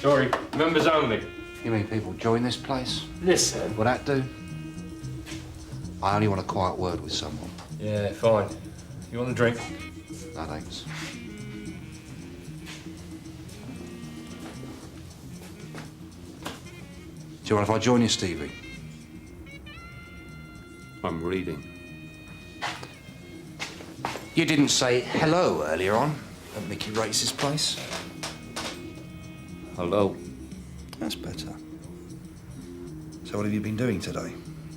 Sorry, members only. You mean people join this place? Listen. Will that do? I only want a quiet word with someone. Yeah, fine. You want a drink? No, thanks. Do you mind if I join you, Stevie? I'm reading. You didn't say hello earlier on at Mickey Race's place. Hello. That's better. So what have you been doing today?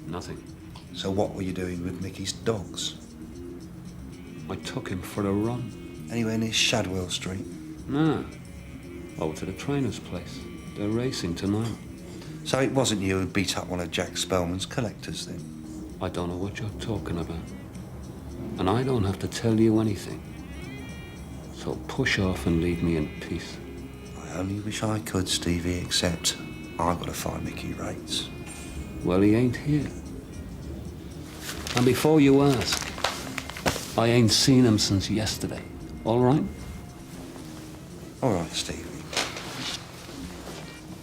Nothing. So what were you doing with Mickey's dogs? I took him for a run. Anywhere near Shadwell Street? No. Over to the trainer's place. They're racing tonight. So it wasn't you who beat up one of Jack Spellman's collectors, then? I don't know what you're talking about. And I don't have to tell you anything. So push off and leave me in peace. I only wish I could, Stevie, except I've got to find Mickey Rates. Well, he ain't here. And before you ask, I ain't seen him since yesterday. All right? All right, Stevie.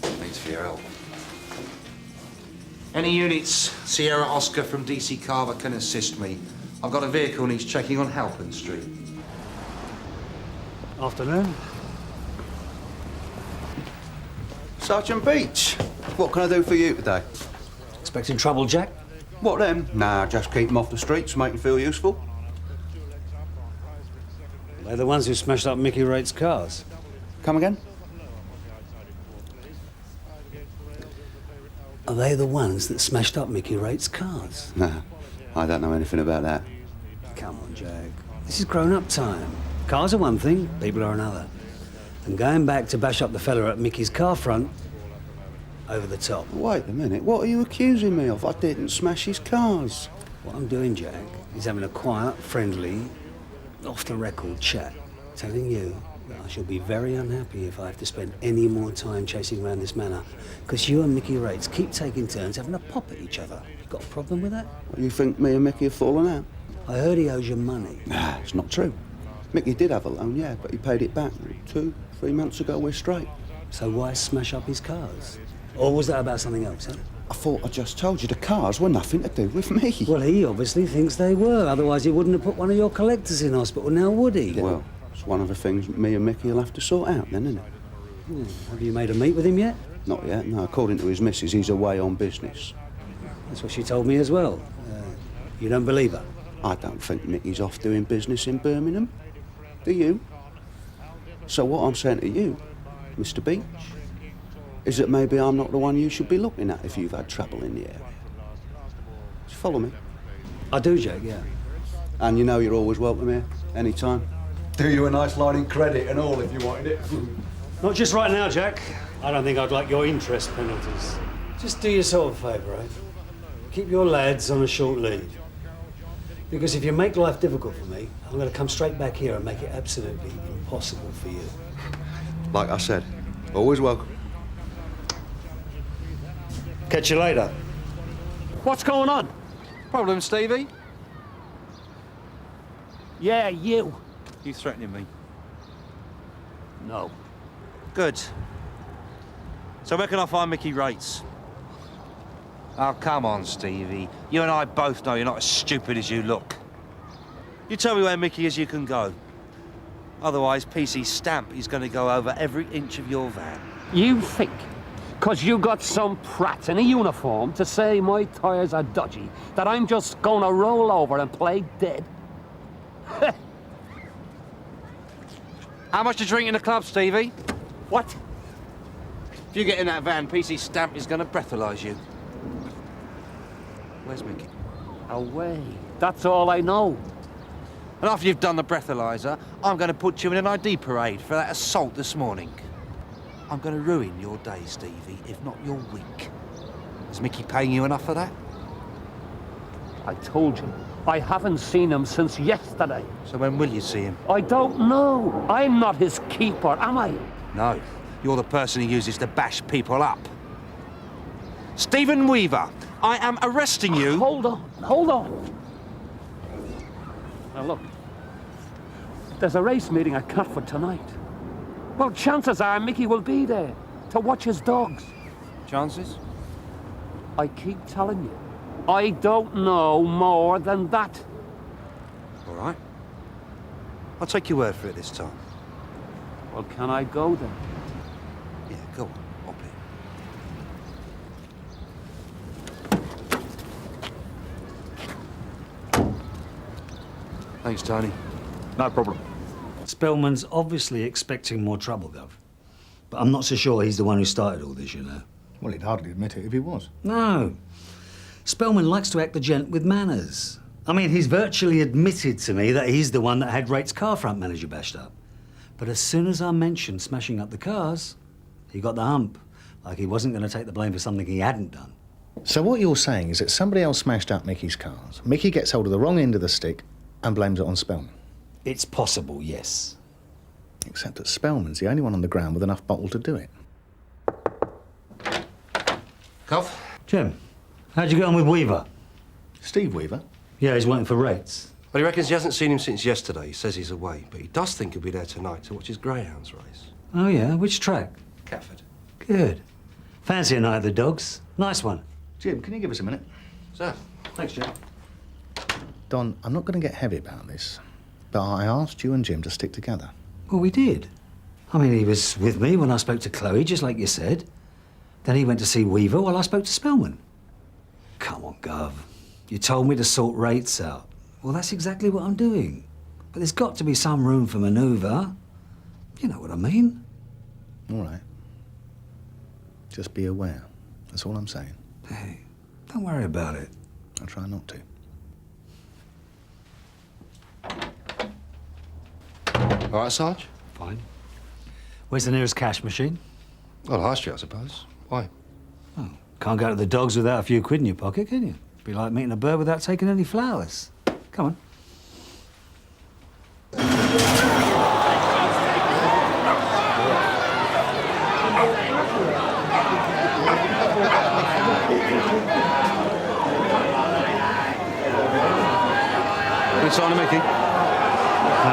Thanks for your help. Any units, Sierra Oscar from DC Carver can assist me. I've got a vehicle and he's checking on Halpin Street. Afternoon. Sergeant Beach, what can I do for you today? Expecting trouble, Jack? What then? Nah, just keep them off the streets, make them feel useful. They're the ones who smashed up Mickey Rates' cars. Come again? Are they the ones that smashed up Mickey Rates' cars? Nah, I don't know anything about that. Come on, Jack. This is grown-up time. Cars are one thing, people are another. And going back to bash up the fella at Mickey's car front, over the top. Wait a minute, what are you accusing me of? I didn't smash his cars. What I'm doing, Jack, is having a quiet, friendly, off-the-record chat, telling you that I shall be very unhappy if I have to spend any more time chasing around this manor, because you and Mickey Rates keep taking turns having a pop at each other. You got a problem with that? What, you think me and Mickey have fallen out? I heard he owes you money. Nah, it's not true. Mickey did have a loan, yeah, but he paid it back 2-3 months ago. We're straight. So why smash up his cars? Or was that about something else, huh? I thought I just told you the cars were nothing to do with me. Well, he obviously thinks they were. Otherwise, he wouldn't have put one of your collectors in hospital now, would he? Well, it's one of the things me and Mickey will have to sort out then, isn't it? Have you made a meet with him yet? Not yet, no. According to his missus, he's away on business. That's what she told me as well. You don't believe her? I don't think Mickey's off doing business in Birmingham. Do you? So what I'm saying to you, Mr. Beach, is that maybe I'm not the one you should be looking at if you've had trouble in the area. Just follow me. I do, Jack, yeah. And you know you're always welcome here, anytime. Do you a nice line in credit and all if you wanted it. Not just right now, Jack. I don't think I'd like your interest penalties. Just do yourself a favour, eh? Keep your lads on a short lead. Because if you make life difficult for me, I'm going to come straight back here and make it absolutely impossible for you. Like I said, always welcome. Catch you later. What's going on? Problem, Stevie? Yeah, you. You threatening me? No. Good. So where can I find Mickey Rates? Oh, come on, Stevie. You and I both know you're not as stupid as you look. You tell me where Mickey is, you can go. Otherwise, PC Stamp is going to go over every inch of your van. You think, 'cause you got some prat in a uniform to say my tyres are dodgy, that I'm just gonna roll over and play dead? How much to drink in the club, Stevie? What? If you get in that van, PC Stamp is going to breathalyse you. Where's Mickey? Away. That's all I know. And after you've done the breathalyzer, I'm going to put you in an ID parade for that assault this morning. I'm going to ruin your day, Stevie, if not your week. Is Mickey paying you enough for that? I told you, I haven't seen him since yesterday. So when will you see him? I don't know. I'm not his keeper, am I? No, you're the person he uses to bash people up. Stephen Weaver, I am arresting you. Hold on. Now look, there's a race meeting at Catford tonight. Well, chances are Mickey will be there to watch his dogs. Chances? I keep telling you, I don't know more than that. All right. I'll take your word for it this time. Well, can I go then? Yeah, go on. Hop in. Thanks, Tony. No problem. Spellman's obviously expecting more trouble, Gov. But I'm not so sure he's the one who started all this, you know. Well, he'd hardly admit it if he was. No. Spellman likes to act the gent with manners. I mean, he's virtually admitted to me that he's the one that had Rate's car front manager bashed up. But as soon as I mentioned smashing up the cars, he got the hump, like he wasn't going to take the blame for something he hadn't done. So what you're saying is that somebody else smashed up Mickey's cars, Mickey gets hold of the wrong end of the stick and blames it on Spellman? It's possible, yes. Except that Spellman's the only one on the ground with enough bottle to do it. Cuff? Jim, how'd you get on with Weaver? Steve Weaver? Yeah, he's waiting for Rates. Well, he reckons he hasn't seen him since yesterday. He says he's away, but he does think he'll be there tonight to watch his greyhounds race. Oh, yeah? Which track? Catford. Good. Fancy a night at the dogs. Nice one. Jim, can you give us a minute? Sir. Thanks, Jim. Don, I'm not going to get heavy about this, but I asked you and Jim to stick together. Well, we did. I mean, he was with me when I spoke to Chloe, just like you said. Then he went to see Weaver while I spoke to Spellman. Come on, Gov. You told me to sort Rates out. Well, that's exactly what I'm doing. But there's got to be some room for manoeuvre. You know what I mean? All right. Just be aware. That's all I'm saying. Hey, don't worry about it. I'll try not to. All right, Sarge? Fine. Where's the nearest cash machine? Well, High Street, I suppose. Why? Oh, can't go to the dogs without a few quid in your pocket, can you? Be like meeting a bird without taking any flowers. Come on. Good sign of Mickey? No,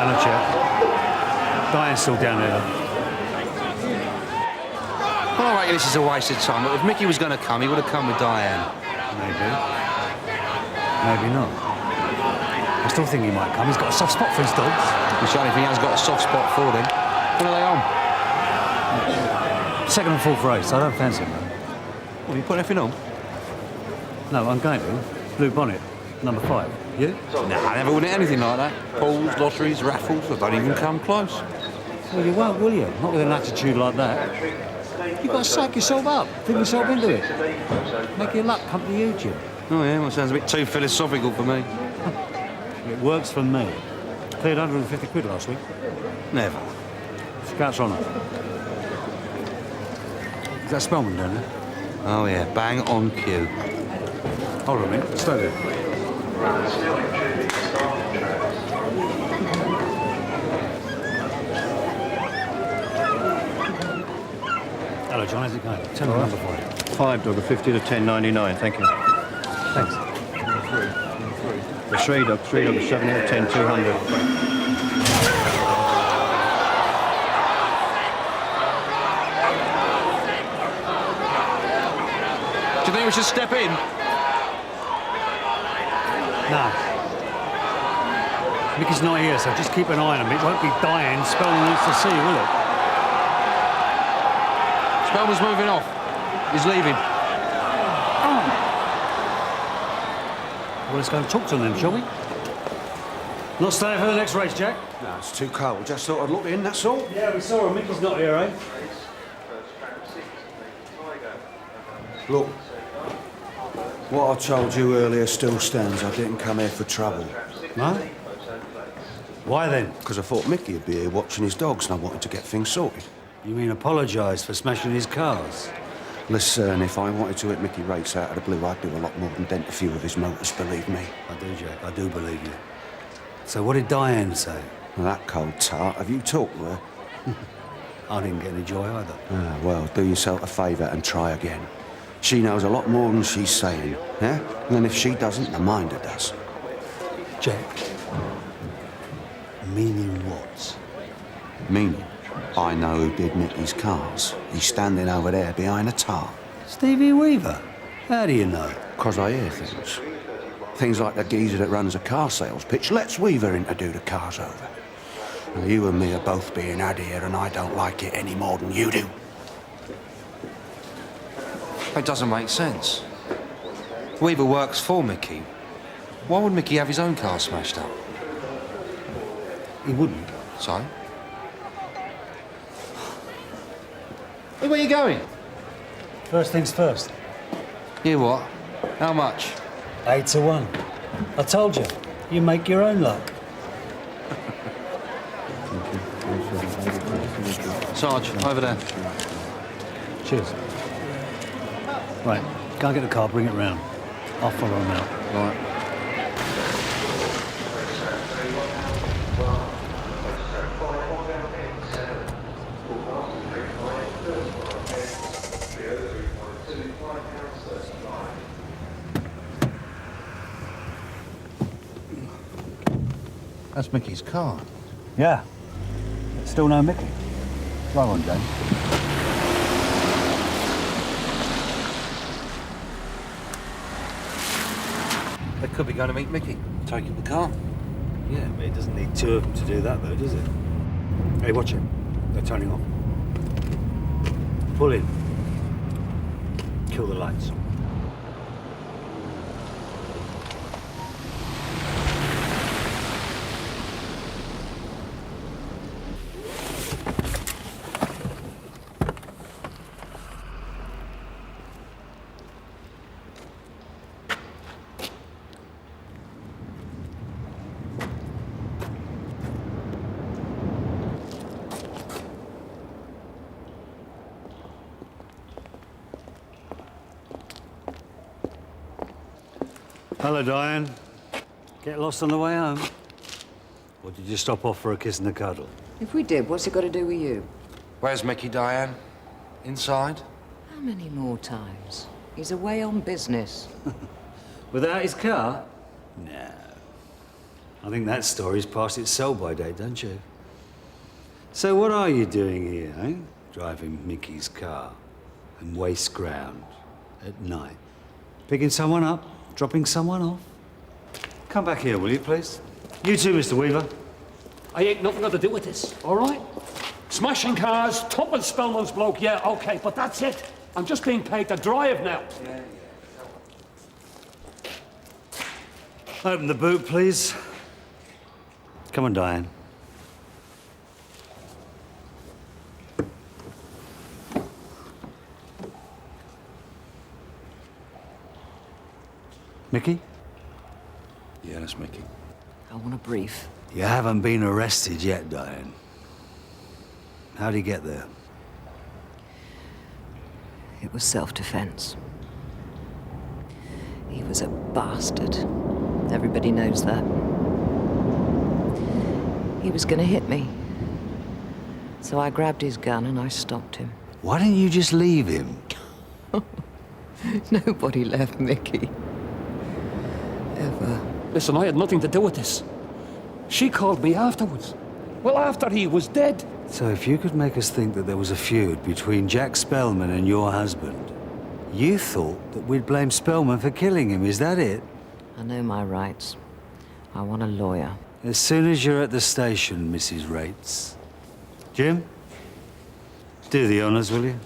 not yet. Diane's still down there, though. Well, I reckon this is a waste of time, but if Mickey was going to come, he would have come with Diane. Maybe. Maybe not. I still think he might come. He's got a soft spot for his dogs. Which I don't think he has got a soft spot for them. When are they on? Second and fourth race. I don't fancy him, though. Well, you putting anything on? No, I'm going to. Blue bonnet, number 5. You? Nah, I never win anything like that. Pools, lotteries, raffles, I don't even come close. Well, you won't, will you? Not with an attitude like that. You've got to psych yourself up, think yourself into it. Make your luck come to you, Jim. Oh, yeah, well, sounds a bit too philosophical for me. It works for me. Cleared 150 quid last week. Never. Scout's honour. Is that Spellman down there? Oh, yeah, bang on cue. Hold on a minute, stay there. Hello, John, how's it going? Tell me the number for you. 5 dog, 50 to 10.99, thank you. Thanks. The 3 dog, 70 to 10, 200. Do you think we should step in? No. Mickey's not here, so just keep an eye on him. It won't be Diane Spellman wants to see, will it? Spellman's moving off. He's leaving. Well, let's go and talk to them then, shall we? Not staying for the next race, Jack? No, it's too cold. Just thought I'd look in, that's all. Yeah, we saw him. Mickey's not here, eh? Look, What I told you earlier still stands. I didn't come here for trouble. No? Why then? Because I thought Mickey would be here watching his dogs and I wanted to get things sorted. You mean apologise for smashing his cars? Listen, if I wanted to hit Mickey Race out of the blue, I'd do a lot more than dent a few of his motors, believe me. I do, Jack. I do believe you. So what did Diane say? Well, that cold tart. Have you talked to her? I didn't get any joy either. Ah, well, do yourself a favour and try again. She knows a lot more than she's saying, yeah? And if she doesn't, the minder does. Jack. Meaning what? Meaning, I know who did Mickey's cars. He's standing over there behind a tart. Stevie Weaver? How do you know? 'Cause I hear things. Things like the geezer that runs a car sales pitch lets Weaver in to do the cars over. Well, you and me are both being had here, and I don't like it any more than you do. It doesn't make sense. Weaver works for Mickey. Why would Mickey have his own car smashed up? He wouldn't. So? Hey, where are you going? First things first. You what? How much? 8 to 1. I told you. You make your own luck. Sarge, over there. Cheers. Right, go and get the car, bring it round. I'll follow him out. Right. That's Mickey's car. Yeah. Still no Mickey. Drive on, James. They could be going to meet Mickey, taking the car. Yeah, but it doesn't need two of them to do that, though, does it? Hey, watch it. They're turning off. Pull in. Kill the lights. Hello, Diane. Get lost on the way home? Or did you stop off for a kiss and a cuddle? If we did, what's it got to do with you? Where's Mickey, Diane? Inside? How many more times? He's away on business. Without his car? No. I think that story's past its sell-by date, don't you? So what are you doing here, eh? Driving Mickey's car and waste ground at night. Picking someone up, dropping someone off. Come back here, will you, please? You too, Mr. Weaver. I ain't nothing got to do with this, all right? Smashing cars, thumping Spellman's bloke, yeah, okay, but that's it. I'm just being paid to drive now. Open the boot, please. Come on, Diane. Mickey? Yeah, that's Mickey. I want a brief. You haven't been arrested yet, Diane. How'd he get there? It was self-defense. He was a bastard. Everybody knows that. He was gonna hit me. So I grabbed his gun and I stopped him. Why didn't you just leave him? Nobody left Mickey. Ever. Listen, I had nothing to do with this. She called me afterwards. Well, after he was dead. So if you could make us think that there was a feud between Jack Spellman and your husband, you thought that we'd blame Spellman for killing him, is that it? I know my rights. I want a lawyer. As soon as you're at the station, Mrs. Rates. Jim? Do the honors, will you?